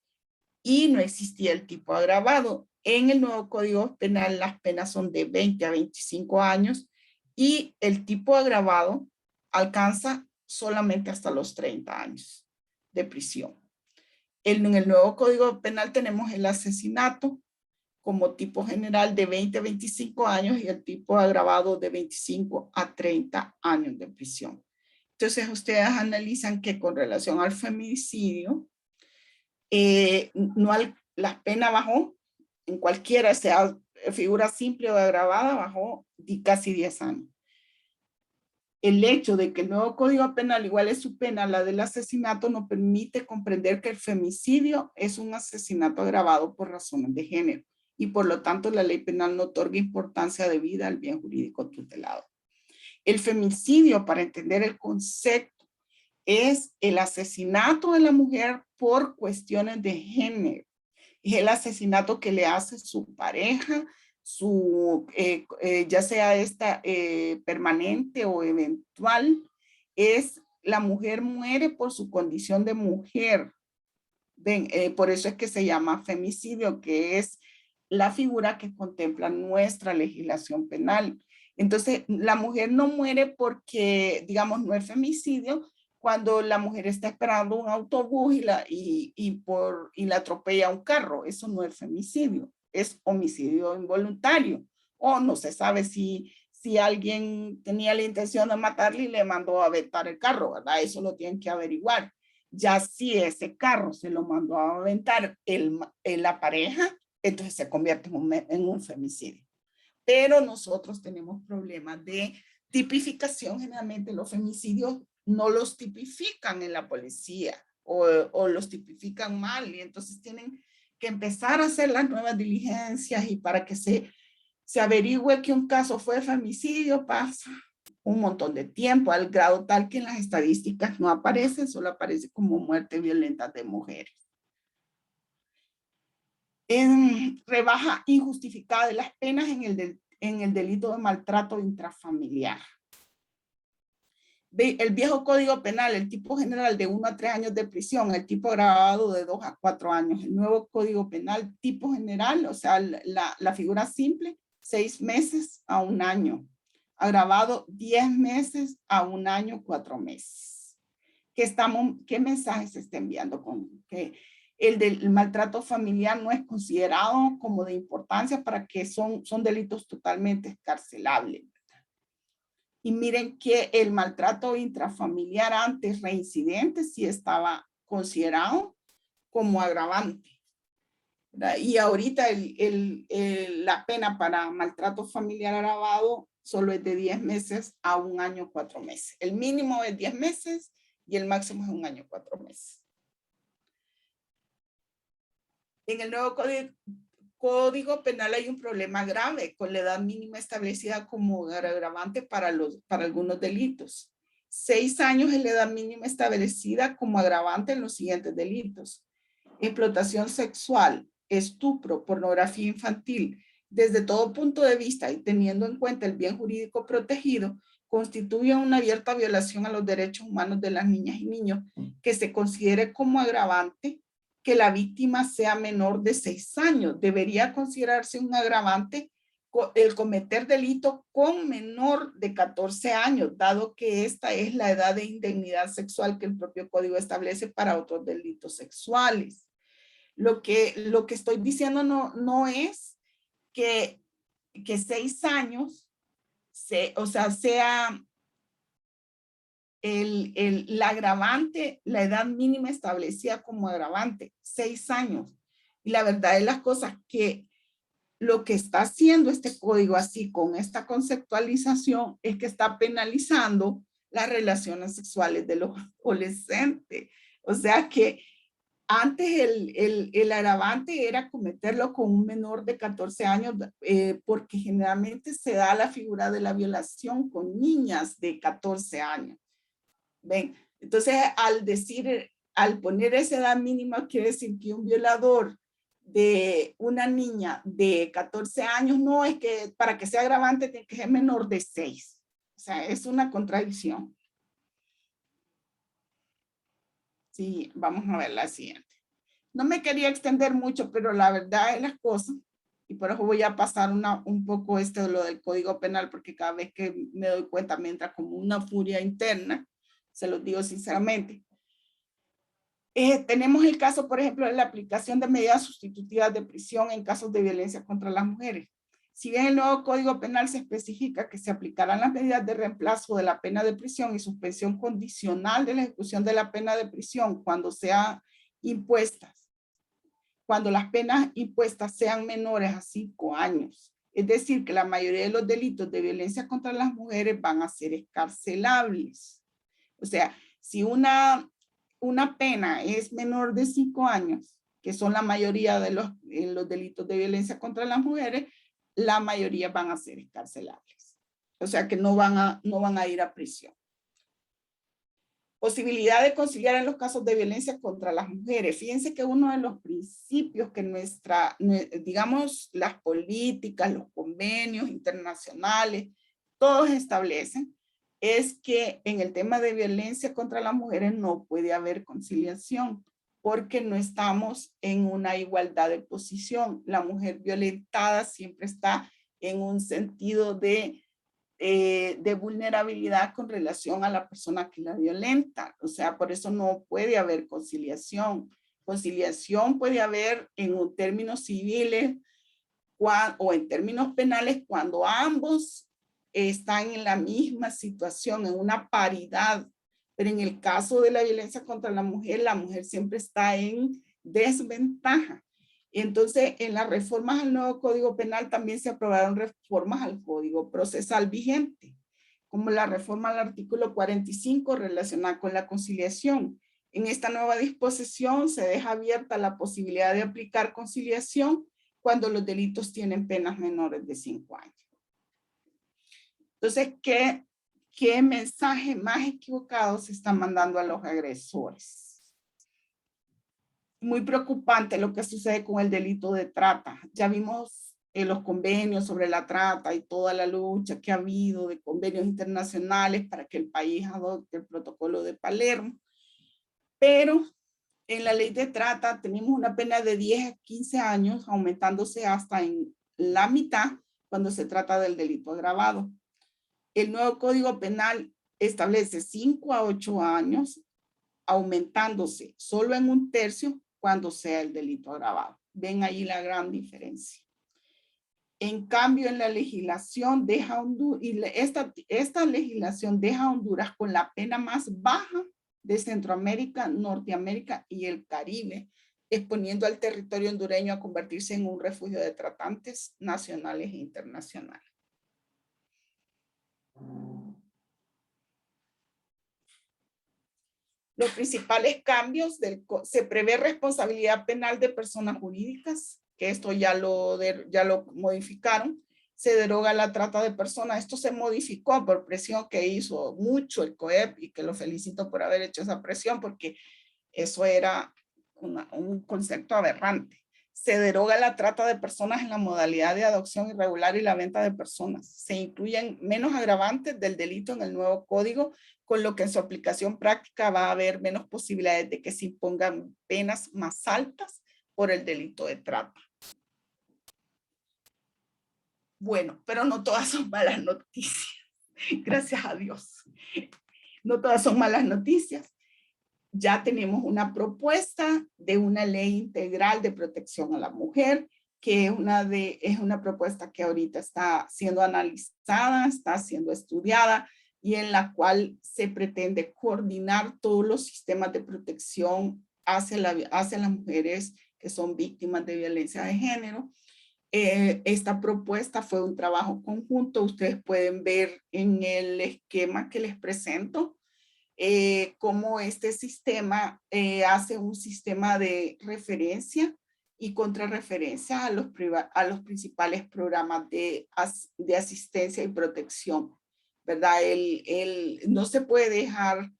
y no existía el tipo agravado. En el nuevo Código Penal las penas son de 20 a 25 años y el tipo agravado alcanza solamente hasta los 30 años de prisión. En el nuevo Código Penal tenemos el asesinato como tipo general de 20 a 25 años y el tipo agravado de 25 a 30 años de prisión. Entonces ustedes analizan que con relación al femicidio, la pena bajó, en cualquiera, sea figura simple o agravada, bajó casi 10 años. El hecho de que el nuevo Código Penal igual es su pena a la del asesinato nos permite comprender que el femicidio es un asesinato agravado por razones de género y por lo tanto la ley penal no otorga importancia debida al bien jurídico tutelado. El femicidio, para entender el concepto, es el asesinato de la mujer por cuestiones de género. Es el asesinato que le hace su pareja, ya sea esta permanente o eventual. Es la mujer muere por su condición de mujer. Ven, por eso es que se llama femicidio, que es la figura que contempla nuestra legislación penal. Entonces, la mujer no muere porque, digamos, no es femicidio, cuando la mujer está esperando un autobús y la atropella un carro. Eso no es femicidio, es homicidio involuntario. O no se sabe si alguien tenía la intención de matarle y le mandó a aventar el carro, ¿verdad? Eso lo tienen que averiguar. Ya si ese carro se lo mandó a aventar la pareja, entonces se convierte en un femicidio. Pero nosotros tenemos problemas de tipificación. Generalmente los femicidios no los tipifican en la policía o los tipifican mal y entonces tienen que empezar a hacer las nuevas diligencias y para que se averigüe que un caso fue femicidio pasa un montón de tiempo, al grado tal que en las estadísticas no aparece, solo aparece como muerte violenta de mujeres. Rebaja injustificada de las penas en el delito de maltrato intrafamiliar. El viejo Código Penal, el tipo general de 1 a 3 años de prisión, el tipo agravado de 2 a 4 años. El nuevo Código Penal, tipo general, o sea, la figura simple, 6 meses a 1 año. Agravado 10 meses a 1 año, 4 meses. ¿Qué mensaje se está enviando con que el del maltrato familiar no es considerado como de importancia para que son delitos totalmente escarcelables? Y miren que el maltrato intrafamiliar antes reincidente sí estaba considerado como agravante, ¿verdad? Y ahorita la pena para maltrato familiar agravado solo es de 10 meses a 1 año, 4 meses. El mínimo es 10 meses y el máximo es 1 año, 4 meses. En el nuevo Código Penal hay un problema grave con la edad mínima establecida como agravante para algunos delitos. 6 años es la edad mínima establecida como agravante en los siguientes delitos: explotación sexual, estupro, pornografía infantil. Desde todo punto de vista y teniendo en cuenta el bien jurídico protegido, constituye una abierta violación a los derechos humanos de las niñas y niños que se considere como agravante que la víctima sea menor de 6 años. Debería considerarse un agravante el cometer delito con menor de 14 años, dado que esta es la edad de indignidad sexual que el propio código establece para otros delitos sexuales. Lo que estoy diciendo no es que 6 años sea el agravante, la edad mínima establecida como agravante, 6 años. Y la verdad de las cosas que lo que está haciendo este código así con esta conceptualización es que está penalizando las relaciones sexuales de los adolescentes. O sea que Antes el agravante era cometerlo con un menor de 14 años, porque generalmente se da la figura de la violación con niñas de 14 años. ¿Ven? Entonces, al poner esa edad mínima, quiere decir que un violador de una niña de 14 años, no es que para que sea agravante tiene que ser menor de 6. O sea, es una contradicción. Sí, vamos a ver la siguiente. No me quería extender mucho, pero la verdad es las cosas, y por eso voy a pasar un poco esto de lo del Código Penal, porque cada vez que me doy cuenta me entra como una furia interna, se los digo sinceramente. Tenemos el caso, por ejemplo, de la aplicación de medidas sustitutivas de prisión en casos de violencia contra las mujeres. Si bien el nuevo Código Penal se especifica que se aplicarán las medidas de reemplazo de la pena de prisión y suspensión condicional de la ejecución de la pena de prisión cuando sean impuestas, cuando las penas impuestas sean menores a 5 años. Es decir, que la mayoría de los delitos de violencia contra las mujeres van a ser excarcelables. O sea, si una pena es menor de 5 años, que son la mayoría de los delitos de violencia contra las mujeres, la mayoría van a ser excarcelables. O sea que no van a ir a prisión. Posibilidad de conciliar en los casos de violencia contra las mujeres. Fíjense que uno de los principios que digamos, las políticas, los convenios internacionales, todos establecen, es que en el tema de violencia contra las mujeres no puede haber conciliación, porque no estamos en una igualdad de posición. La mujer violentada siempre está en un sentido de vulnerabilidad con relación a la persona que la violenta. O sea, por eso no puede haber conciliación. Conciliación puede haber en términos civiles o en términos penales cuando ambos están en la misma situación, en una paridad. Pero en el caso de la violencia contra la mujer siempre está en desventaja. Entonces, en las reformas al nuevo Código Penal también se aprobaron reformas al Código Procesal vigente, como la reforma al artículo 45 relacionada con la conciliación. En esta nueva disposición se deja abierta la posibilidad de aplicar conciliación cuando los delitos tienen penas menores de 5 años. Entonces, ¿qué mensaje más equivocado se está mandando a los agresores? Muy preocupante lo que sucede con el delito de trata. Ya vimos los convenios sobre la trata y toda la lucha que ha habido de convenios internacionales para que el país adopte el protocolo de Palermo. Pero en la ley de trata tenemos una pena de 10 a 15 años, aumentándose hasta en la mitad cuando se trata del delito agravado. El nuevo Código Penal establece 5 a 8 años, aumentándose solo en 1/3 cuando sea el delito agravado. Ven ahí la gran diferencia. En cambio, en la legislación deja Honduras, y esta legislación deja a Honduras con la pena más baja de Centroamérica, Norteamérica y el Caribe, exponiendo al territorio hondureño a convertirse en un refugio de tratantes nacionales e internacionales. Los principales cambios, se prevé responsabilidad penal de personas jurídicas, que esto ya lo modificaron. Se deroga la trata de personas. Esto se modificó por presión que hizo mucho el COEP y que lo felicito por haber hecho esa presión porque eso era un concepto aberrante. Se deroga la trata de personas en la modalidad de adopción irregular y la venta de personas. Se incluyen menos agravantes del delito en el nuevo código, con lo que en su aplicación práctica va a haber menos posibilidades de que se impongan penas más altas por el delito de trata. Bueno, pero no todas son malas noticias. Gracias a Dios. No todas son malas noticias. Ya tenemos una propuesta de una ley integral de protección a la mujer, que es una propuesta que ahorita está siendo analizada, está siendo estudiada y en la cual se pretende coordinar todos los sistemas de protección hacia las mujeres que son víctimas de violencia de género. Esta propuesta fue un trabajo conjunto. Ustedes pueden ver en el esquema que les presento cómo este sistema hace un sistema de referencia y contrarreferencia a los principales programas de asistencia y protección, ¿verdad? No se puede dejar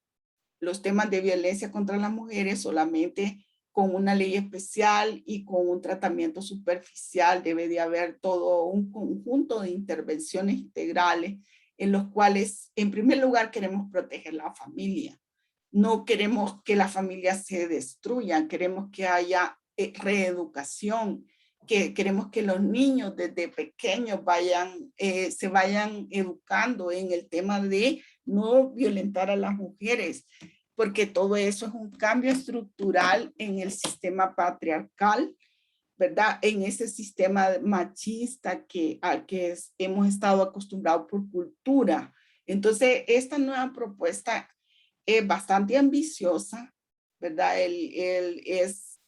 los temas de violencia contra las mujeres solamente con una ley especial y con un tratamiento superficial. Debe de haber todo un conjunto de intervenciones integrales en los cuales, en primer lugar, queremos proteger la familia. No queremos que la familia se destruya, queremos que haya reeducación, que queremos que los niños desde pequeños se vayan educando en el tema de no violentar a las mujeres, porque todo eso es un cambio estructural en el sistema patriarcal, ¿verdad? En ese sistema machista al que hemos estado acostumbrados por cultura. Entonces, esta nueva propuesta es bastante ambiciosa, ¿verdad?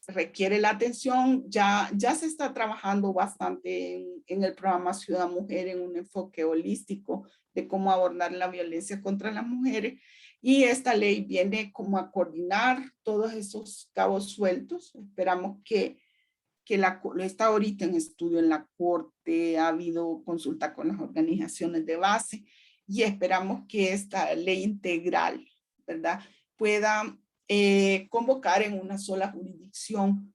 Requiere la atención. Ya se está trabajando bastante en el programa Ciudad Mujer en un enfoque holístico de cómo abordar la violencia contra las mujeres. Y esta ley viene como a coordinar todos esos cabos sueltos. Esperamos que está ahorita en estudio en la Corte, ha habido consulta con las organizaciones de base y esperamos que esta ley integral, ¿verdad?, pueda convocar en una sola jurisdicción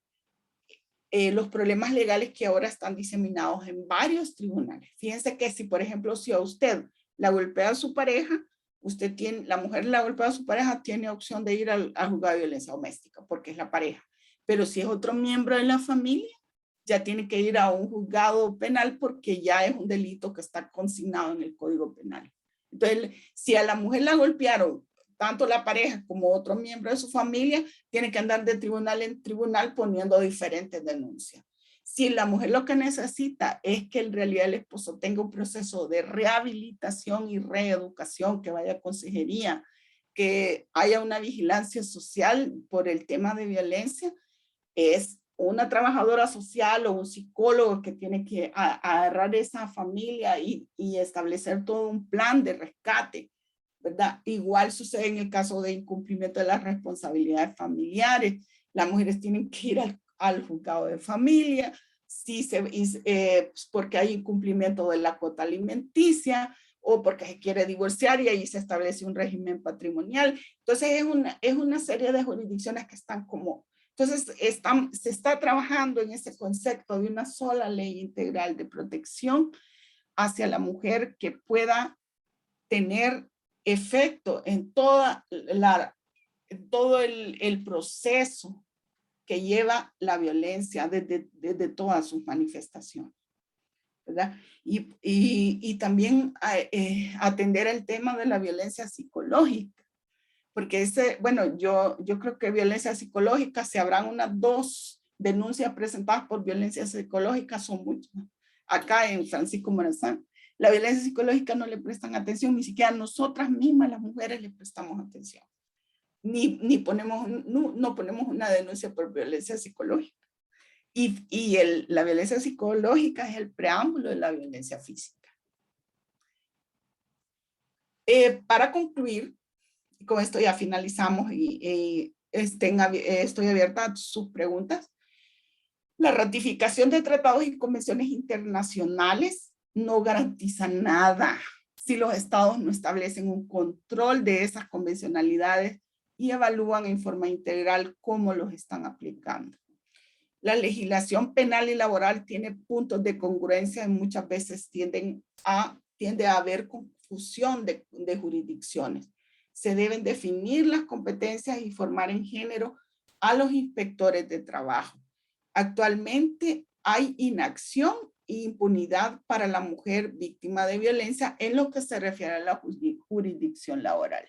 los problemas legales que ahora están diseminados en varios tribunales. Fíjense que si, por ejemplo, si a usted la golpea a su pareja, la mujer la golpea a su pareja, tiene opción de ir al juzgado de violencia doméstica porque es la pareja. Pero si es otro miembro de la familia, ya tiene que ir a un juzgado penal porque ya es un delito que está consignado en el Código Penal. Entonces, si a la mujer la golpearon, tanto la pareja como otro miembro de su familia, tiene que andar de tribunal en tribunal poniendo diferentes denuncias. Si la mujer lo que necesita es que en realidad el esposo tenga un proceso de rehabilitación y reeducación, que vaya a consejería, que haya una vigilancia social por el tema de violencia, es una trabajadora social o un psicólogo que tiene que agarrar esa familia y establecer todo un plan de rescate, ¿verdad? Igual sucede en el caso de incumplimiento de las responsabilidades familiares. Las mujeres tienen que ir al juzgado de familia, porque hay incumplimiento de la cuota alimenticia o porque se quiere divorciar y ahí se establece un régimen patrimonial. Entonces es una serie de jurisdicciones que están como... Entonces se está trabajando en ese concepto de una sola ley integral de protección hacia la mujer que pueda tener efecto en todo el proceso que lleva la violencia desde todas sus manifestaciones, ¿verdad? Y también atender el tema de la violencia psicológica, porque yo creo que violencia psicológica, si habrán unas 2 denuncias presentadas por violencia psicológica, son muchas. Acá en Francisco Morazán, la violencia psicológica no le prestan atención, ni siquiera nosotras mismas, las mujeres, le prestamos atención. No ponemos una denuncia por violencia psicológica. Y la violencia psicológica es el preámbulo de la violencia física. Para concluir, con esto ya finalizamos y estoy abierta a sus preguntas. La ratificación de tratados y convenciones internacionales no garantiza nada si los estados no establecen un control de esas convencionalidades y evalúan en forma integral cómo los están aplicando. La legislación penal y laboral tiene puntos de congruencia y muchas veces tiende a haber confusión de jurisdicciones. Se deben definir las competencias y formar en género a los inspectores de trabajo. Actualmente hay inacción e impunidad para la mujer víctima de violencia en lo que se refiere a la jurisdicción laboral.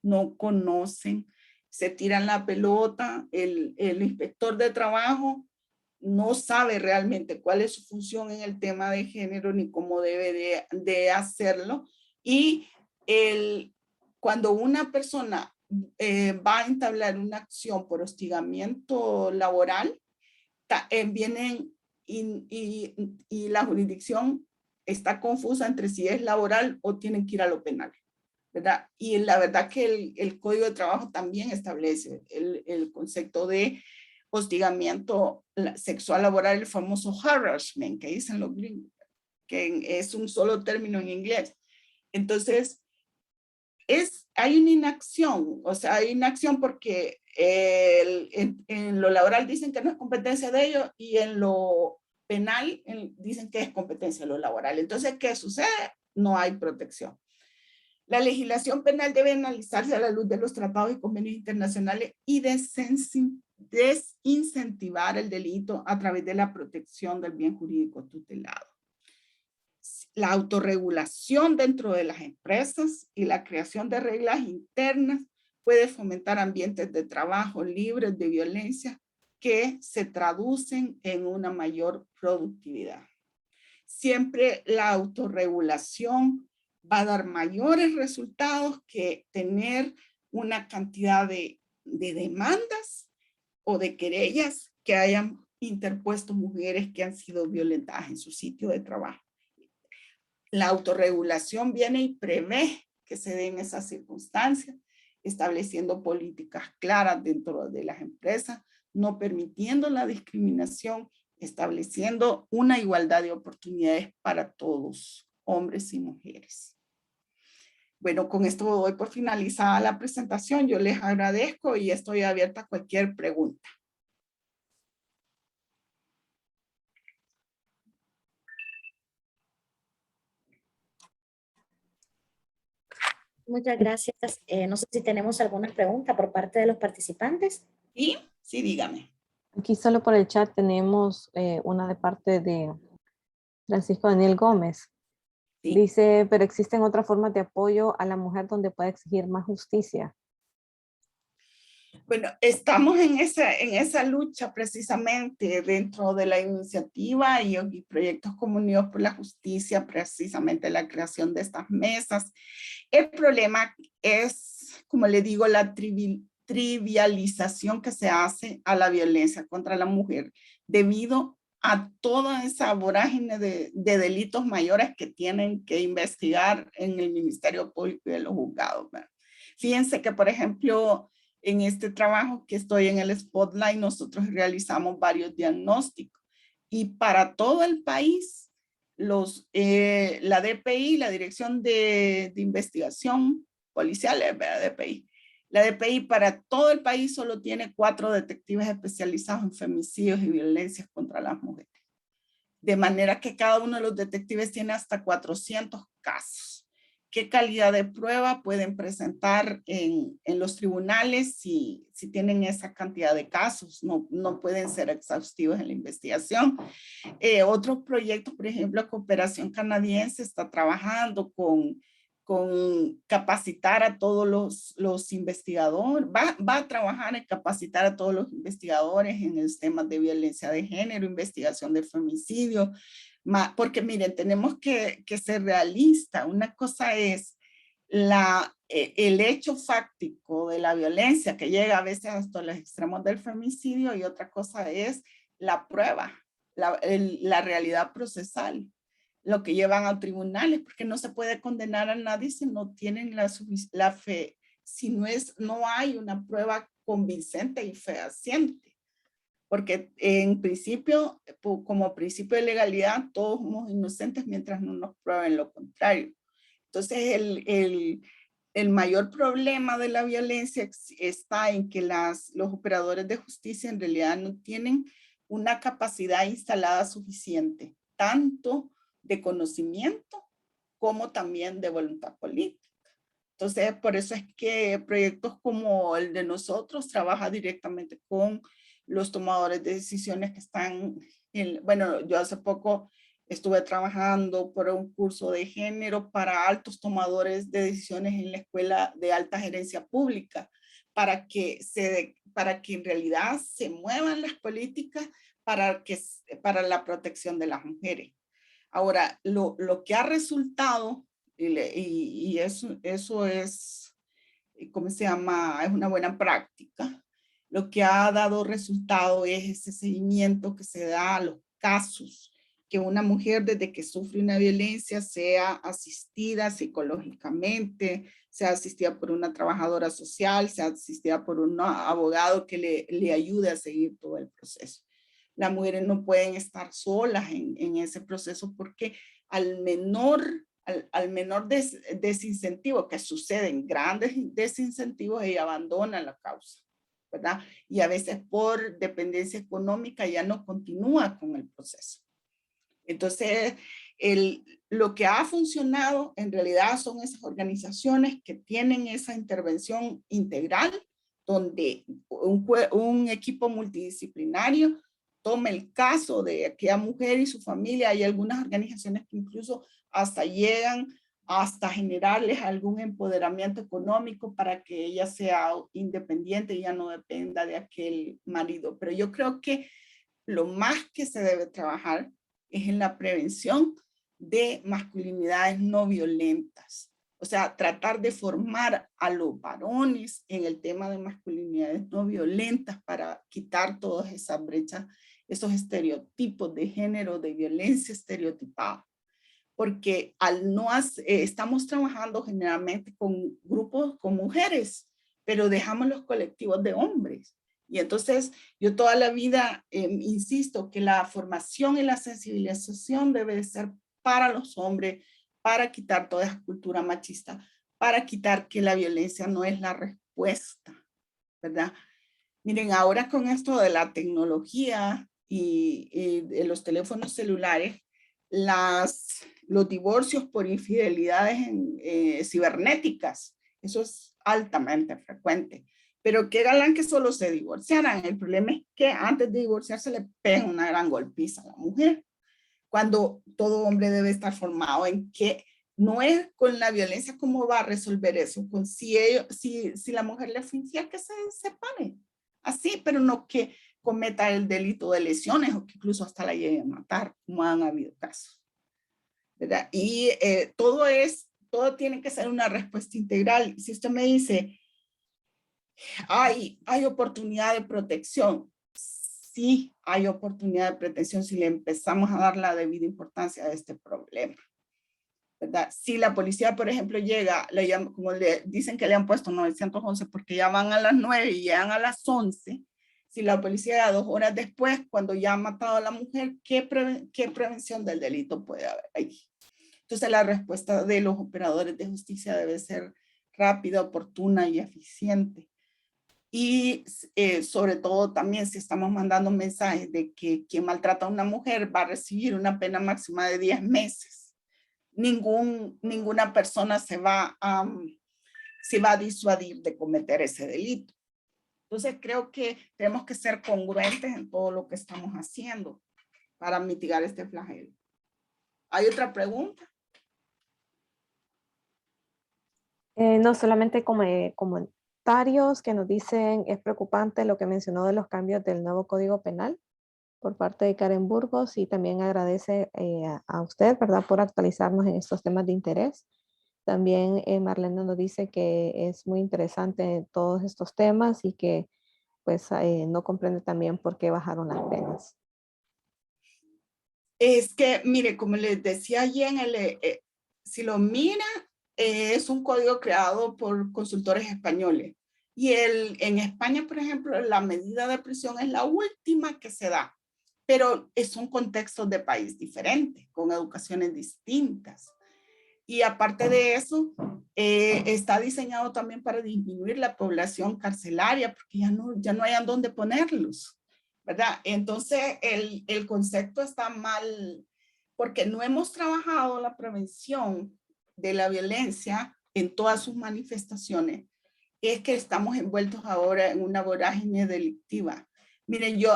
No conocen, se tiran la pelota, el inspector de trabajo no sabe realmente cuál es su función en el tema de género ni cómo debe de hacerlo. Y cuando una persona va a entablar una acción por hostigamiento laboral, vienen y la jurisdicción está confusa entre si es laboral o tienen que ir a lo penal. ¿verdad? Y la verdad que el Código de Trabajo también establece el concepto de hostigamiento sexual laboral, el famoso harassment que dicen los gringos, que es un solo término en inglés. Entonces, hay una inacción, o sea, hay inacción porque en lo laboral dicen que no es competencia de ellos y en lo penal dicen que es competencia de lo laboral. Entonces, ¿qué sucede? No hay protección. La legislación penal debe analizarse a la luz de los tratados y convenios internacionales y desincentivar el delito a través de la protección del bien jurídico tutelado. La autorregulación dentro de las empresas y la creación de reglas internas puede fomentar ambientes de trabajo libres de violencia que se traducen en una mayor productividad. Siempre la autorregulación va a dar mayores resultados que tener una cantidad de demandas o de querellas que hayan interpuesto mujeres que han sido violentadas en su sitio de trabajo. La autorregulación viene y prevé que se den esas circunstancias, estableciendo políticas claras dentro de las empresas, no permitiendo la discriminación, estableciendo una igualdad de oportunidades para todos, hombres y mujeres. Bueno, con esto doy por finalizada la presentación. Yo les agradezco y estoy abierta a cualquier pregunta.
Muchas gracias. No sé si tenemos alguna pregunta por parte de los participantes.
¿Sí? Sí, dígame.
Aquí solo por el chat tenemos una de parte de Francisco Daniel Gómez.
Sí.
Dice, pero existen otras formas de apoyo a la mujer donde pueda exigir más justicia.
Bueno, estamos en esa lucha precisamente dentro de la iniciativa y proyectos como Unidos por la Justicia, precisamente la creación de estas mesas. El problema es, como le digo, la trivialización que se hace a la violencia contra la mujer debido a toda esa vorágine de delitos mayores que tienen que investigar en el Ministerio Público y de los juzgados, ¿verdad? Fíjense que, por ejemplo, en este trabajo que estoy en el Spotlight, nosotros realizamos varios diagnósticos y para todo el país, la DPI, la Dirección de Investigación Policial, DPI, la DPI para todo el país solo tiene 4 detectives especializados en femicidios y violencias contra las mujeres. De manera que cada uno de los detectives tiene hasta 400 casos. ¿Qué calidad de prueba pueden presentar en los tribunales si tienen esa cantidad de casos? No pueden ser exhaustivos en la investigación. Otro proyecto, por ejemplo, Cooperación Canadiense está trabajando con capacitar a todos los investigadores, va a trabajar en capacitar a todos los investigadores en los temas de violencia de género, investigación de femicidio, porque miren, tenemos que ser realistas. Una cosa es el hecho fáctico de la violencia que llega a veces hasta los extremos del femicidio y otra cosa es la prueba, la realidad procesal, lo que llevan a tribunales, porque no se puede condenar a nadie si no tienen la fe, si no hay una prueba convincente y fehaciente. Porque en principio, como principio de legalidad, todos somos inocentes mientras no nos prueben lo contrario. Entonces, el mayor problema de la violencia está en que los operadores de justicia en realidad no tienen una capacidad instalada suficiente, tanto de conocimiento como también de voluntad política. Entonces, por eso es que proyectos como el de nosotros trabaja directamente con los tomadores de decisiones que están bueno, yo hace poco estuve trabajando por un curso de género para altos tomadores de decisiones en la Escuela de Alta Gerencia Pública, para que en realidad se muevan las políticas para la protección de las mujeres. Ahora, lo que ha resultado, y eso es, ¿cómo se llama? Es una buena práctica. Lo que ha dado resultado es ese seguimiento que se da a los casos que una mujer desde que sufre una violencia sea asistida psicológicamente, sea asistida por una trabajadora social, sea asistida por un abogado que le ayude a seguir todo el proceso. Las mujeres no pueden estar solas en ese proceso porque al menor desincentivo que suceden, grandes desincentivos, ella abandona la causa, ¿verdad? Y a veces por dependencia económica ya no continúa con el proceso. Entonces, lo que ha funcionado en realidad son esas organizaciones que tienen esa intervención integral, donde un equipo multidisciplinario toma el caso de aquella mujer y su familia. Hay algunas organizaciones que incluso hasta llegan hasta generarles algún empoderamiento económico para que ella sea independiente y ya no dependa de aquel marido. Pero yo creo que lo más que se debe trabajar es en la prevención de masculinidades no violentas. O sea, tratar de formar a los varones en el tema de masculinidades no violentas para quitar todas esas brechas, esos estereotipos de género, de violencia estereotipada. Porque estamos trabajando generalmente con grupos, con mujeres, pero dejamos los colectivos de hombres. Y entonces yo toda la vida insisto que la formación y la sensibilización debe ser para los hombres, para quitar toda esa cultura machista, para quitar que la violencia no es la respuesta, ¿verdad? Miren, ahora con esto de la tecnología y de los teléfonos celulares, los divorcios por infidelidades cibernéticas, eso es altamente frecuente. Pero qué galán que solo se divorciaran. El problema es que antes de divorciarse le pegan una gran golpiza a la mujer. Cuando todo hombre debe estar formado en que no es con la violencia cómo va a resolver eso, con si la mujer le fue infiel, que se separe. Así, pero no que cometa el delito de lesiones o que incluso hasta la llegue a matar, como han habido casos, ¿verdad? Y todo tiene que ser una respuesta integral. Si usted me dice, hay oportunidad de protección, sí hay oportunidad de protección si le empezamos a dar la debida importancia a este problema, ¿verdad? Si la policía, por ejemplo, llega, como le dicen que le han puesto 911 porque ya van a las 9 y llegan a las 11, si la policía llega 2 horas después, cuando ya ha matado a la mujer, ¿qué prevención del delito puede haber ahí? Entonces la respuesta de los operadores de justicia debe ser rápida, oportuna y eficiente. Y sobre todo también si estamos mandando mensajes de que quien maltrata a una mujer va a recibir una pena máxima de 10 meses. Ninguna persona se va a disuadir de cometer ese delito. Entonces creo que tenemos que ser congruentes en todo lo que estamos haciendo para mitigar este flagelo. ¿Hay otra pregunta?
No solamente como comentarios que nos dicen, es preocupante lo que mencionó de los cambios del nuevo Código Penal por parte de Karen Burgos, y también agradece a usted, ¿verdad?, por actualizarnos en estos temas de interés. También Marlene nos dice que es muy interesante todos estos temas y que pues no comprende también por qué bajaron las penas.
Es que, mire, como les decía allí si lo mira, es un código creado por consultores españoles. Y en España, por ejemplo, la medida de prisión es la última que se da, pero son contextos de país diferentes, con educaciones distintas. Y aparte de eso, está diseñado también para disminuir la población carcelaria, porque ya no hay a dónde ponerlos, ¿verdad? Entonces, el concepto está mal, porque no hemos trabajado la prevención de la violencia en todas sus manifestaciones. Es que estamos envueltos ahora en una vorágine delictiva. Miren, yo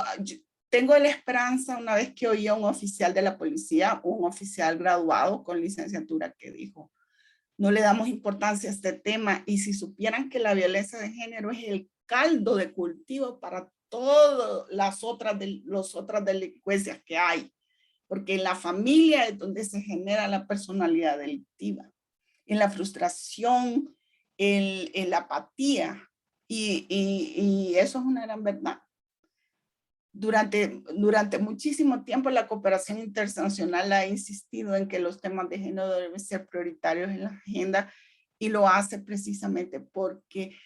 tengo la esperanza, una vez que oí a un oficial de la policía, un oficial graduado con licenciatura, que dijo, no le damos importancia a este tema, y si supieran que la violencia de género es el caldo de cultivo para todas las otras delincuencias que hay, porque en la familia es donde se genera la personalidad delictiva, en la frustración, en la apatía, y eso es una gran verdad. Durante muchísimo tiempo la cooperación internacional ha insistido en que los temas de género deben ser prioritarios en la agenda y lo hace precisamente porque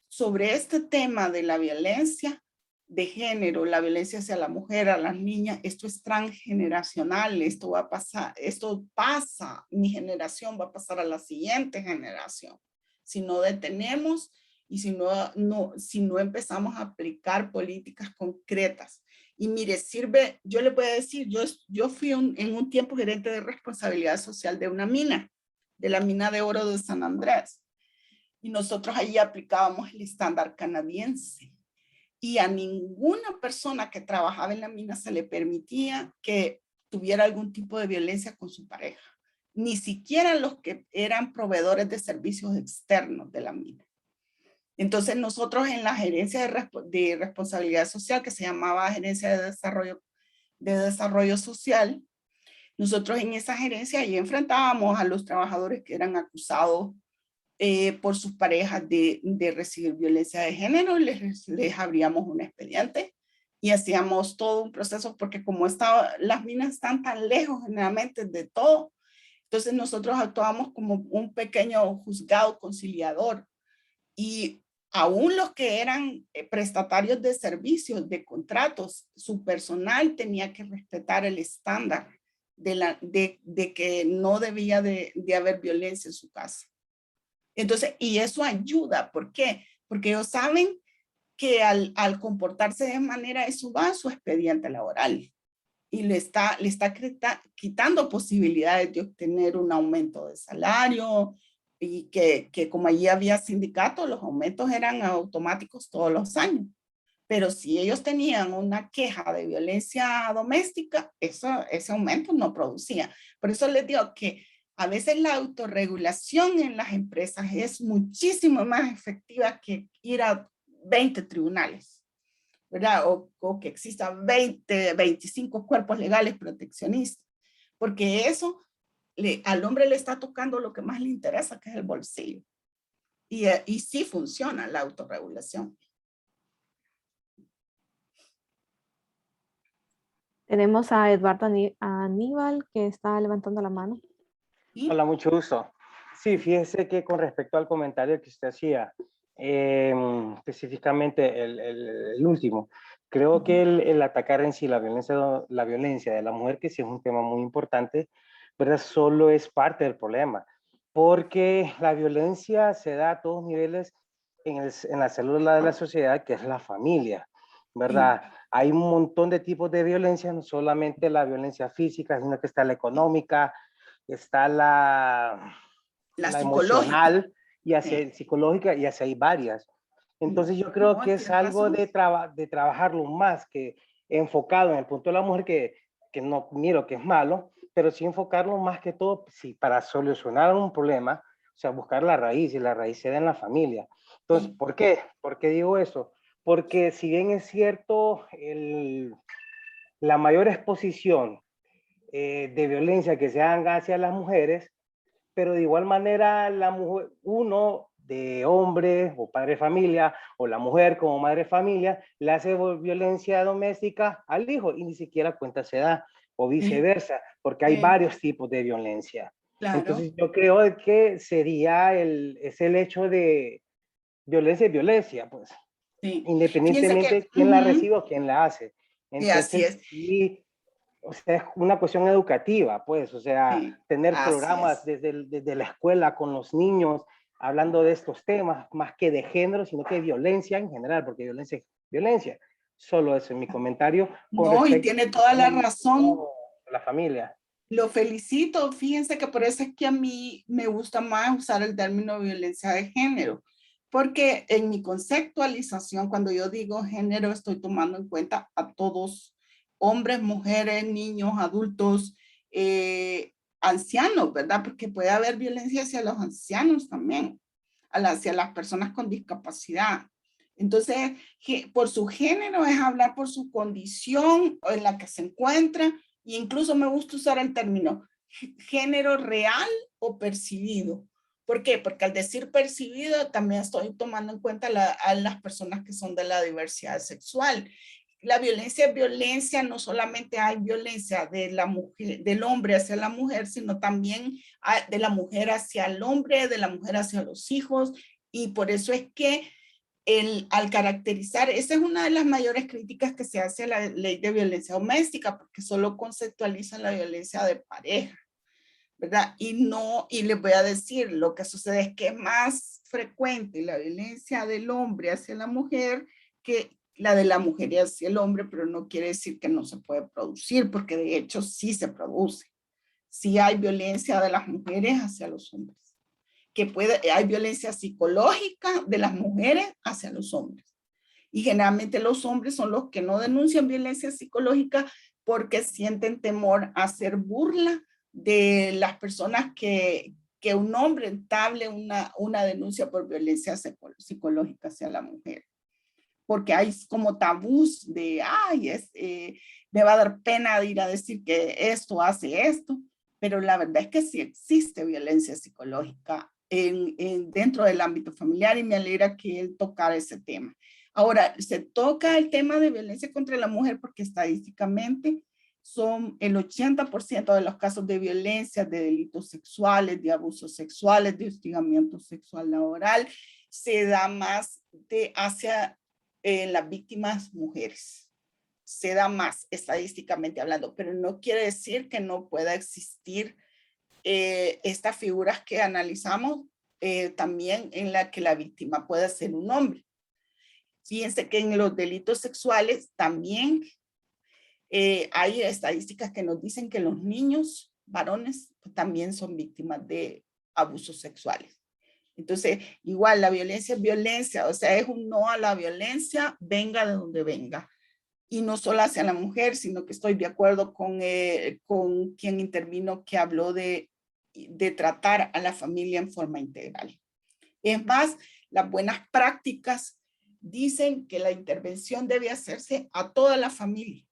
sobre este tema de la violencia de género, la violencia hacia la mujer, a las niñas, esto es transgeneracional, esto va a pasar, esto pasa, mi generación va a pasar a la siguiente generación. Si no detenemos y si no empezamos a aplicar políticas concretas. Y mire, sirve, yo le voy a decir, yo fui en un tiempo gerente de responsabilidad social de una mina, de la mina de oro de San Andrés. Y nosotros allí aplicábamos el estándar canadiense. Y a ninguna persona que trabajaba en la mina se le permitía que tuviera algún tipo de violencia con su pareja. Ni siquiera los que eran proveedores de servicios externos de la mina. Entonces nosotros en la gerencia de responsabilidad social, que se llamaba gerencia de desarrollo social, nosotros en esa gerencia ahí enfrentábamos a los trabajadores que eran acusados por sus parejas de recibir violencia de género, les abríamos un expediente y hacíamos todo un proceso porque como las minas están tan lejos generalmente de todo, entonces nosotros actuábamos como un pequeño juzgado conciliador y aún los que eran prestatarios de servicios, de contratos, su personal tenía que respetar el estándar de que no debía de haber violencia en su casa. Entonces, y eso ayuda. ¿Por qué? Porque ellos saben que al comportarse de manera, eso va a su expediente laboral y le está quitando posibilidades de obtener un aumento de salario y que como allí había sindicatos, los aumentos eran automáticos todos los años. Pero si ellos tenían una queja de violencia doméstica, ese aumento no producía. Por eso les digo que a veces la autorregulación en las empresas es muchísimo más efectiva que ir a 20 tribunales, ¿verdad? O que existan 20, 25 cuerpos legales proteccionistas, porque eso al hombre le está tocando lo que más le interesa, que es el bolsillo. Y sí funciona la autorregulación.
Tenemos a Eduardo Aníbal que está levantando la mano.
¿Sí?
Hola, mucho gusto. Sí, fíjese que con respecto al comentario que usted hacía, específicamente el último, creo que el atacar en sí la violencia de la mujer, que sí es un tema muy importante, pero solo es parte del problema, porque la violencia se da a todos niveles en la célula de la sociedad, que es la familia, ¿verdad? Sí. Hay un montón de tipos de violencia, no solamente la violencia física, sino que está la económica, está la emocional y así, psicológica, y así hay varias. Entonces yo creo que es algo de trabajarlo más que enfocado en el punto de la mujer, que no miro que es malo, pero sí enfocarlo más que todo sí, para solucionar un problema, o sea, buscar la raíz, y la raíz se da en la familia. Entonces, ¿por qué? ¿Por qué digo eso? Porque si bien es cierto, la mayor exposición de violencia que se haga hacia las mujeres, pero de igual manera la mujer, uno de hombre o padre de familia, o la mujer como madre de familia, le hace violencia doméstica al hijo y ni siquiera cuenta se da, o viceversa, porque hay varios tipos de violencia. Claro. Entonces yo creo que sería el hecho de violencia y violencia, pues, independientemente de quién la recibe o quién la hace. Entonces, así es. Sí, o sea, es una cuestión educativa, pues, o sea, tener programas desde la escuela con los niños, hablando de estos temas, más que de género, sino que de violencia en general, porque violencia es violencia. Solo eso es mi comentario.
No, y tiene toda la razón.
La familia.
Lo felicito, fíjense que por eso es que a mí me gusta más usar el término violencia de género, porque en mi conceptualización, cuando yo digo género, estoy tomando en cuenta a todos, hombres, mujeres, niños, adultos, ancianos, ¿verdad? Porque puede haber violencia hacia los ancianos también, hacia las personas con discapacidad. Entonces, por su género es hablar por su condición en la que se encuentra, y incluso me gusta usar el término género real o percibido. ¿Por qué? Porque al decir percibido también estoy tomando en cuenta a las personas que son de la diversidad sexual. la violencia es violencia, no solamente hay violencia de la mujer, del hombre hacia la mujer, sino también de la mujer hacia el hombre, de la mujer hacia los hijos, y por eso es que al caracterizar, esa es una de las mayores críticas que se hace a la ley de violencia doméstica, porque solo conceptualiza la violencia de pareja, ¿verdad? Y les voy a decir, lo que sucede es que es más frecuente la violencia del hombre hacia la mujer que la de la mujer hacia el hombre, pero no quiere decir que no se puede producir, porque de hecho sí se produce. Sí hay violencia de las mujeres hacia los hombres. Hay violencia psicológica de las mujeres hacia los hombres. Y generalmente los hombres son los que no denuncian violencia psicológica porque sienten temor a hacer burla de las personas que un hombre entable una denuncia por violencia psicológica hacia la mujer. Porque hay como tabús de, me va a dar pena de ir a decir que esto hace esto, pero la verdad es que sí existe violencia psicológica dentro del ámbito familiar y me alegra que él tocara ese tema. Ahora, se toca el tema de violencia contra la mujer porque estadísticamente son el 80% de los casos de violencia, de delitos sexuales, de abusos sexuales, de hostigamiento sexual laboral, se da más hacia las víctimas mujeres. Se da más estadísticamente hablando, pero no quiere decir que no pueda existir estas figuras que analizamos también en la que la víctima puede ser un hombre. Fíjense que en los delitos sexuales también hay estadísticas que nos dicen que los niños varones también son víctimas de abusos sexuales. Entonces, igual la violencia es violencia, o sea, es un no a la violencia, venga de donde venga. Y no solo hacia la mujer, sino que estoy de acuerdo con quien intervino que habló de tratar a la familia en forma integral. Es más, las buenas prácticas dicen que la intervención debe hacerse a toda la familia,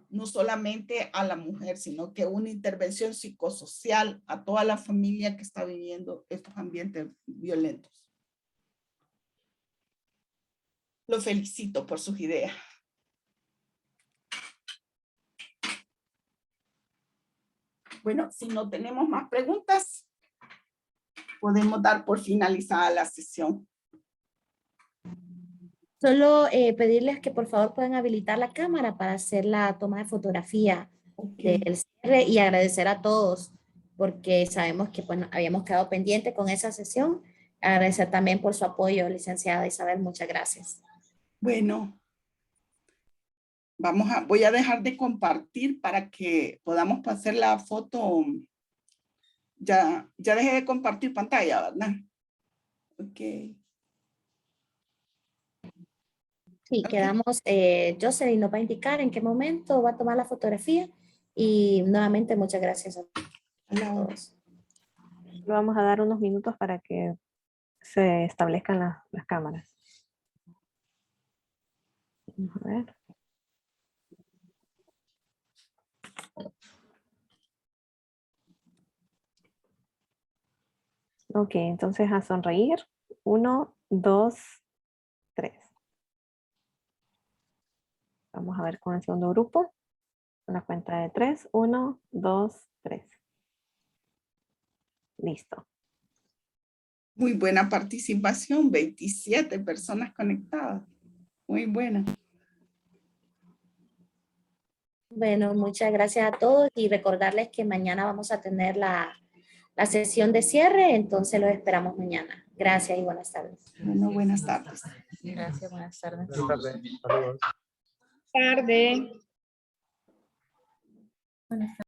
no solamente a la mujer, sino que una intervención psicosocial a toda la familia que está viviendo estos ambientes violentos. Lo felicito por sus ideas. Bueno, si no tenemos más preguntas, podemos dar por finalizada la sesión.
Solo pedirles que por favor puedan habilitar la cámara para hacer la toma de fotografía del cierre y agradecer a todos porque sabemos que bueno, habíamos quedado pendiente con esa sesión. Agradecer también por su apoyo, licenciada Isabel, muchas gracias.
Bueno, voy a dejar de compartir para que podamos hacer la foto. Ya dejé de compartir pantalla, ¿verdad? Ok.
Sí, quedamos, Jocelyn nos va a indicar en qué momento va a tomar la fotografía y nuevamente muchas gracias a todos.
Le vamos a dar unos minutos para que se establezcan las cámaras. Vamos a ver. Ok, entonces a sonreír. 1, 2, 3. Vamos a ver con el segundo grupo. Con la cuenta de 3. 1, 2, 3. Listo.
Muy buena participación, 27 personas conectadas. Muy buena.
Bueno, muchas gracias a todos y recordarles que mañana vamos a tener la sesión de cierre, entonces los esperamos mañana. Gracias y buenas tardes.
Bueno, buenas tardes.
Gracias, buenas tardes.
Buenas tardes. Saludos.
Tarde.
Buenas tardes.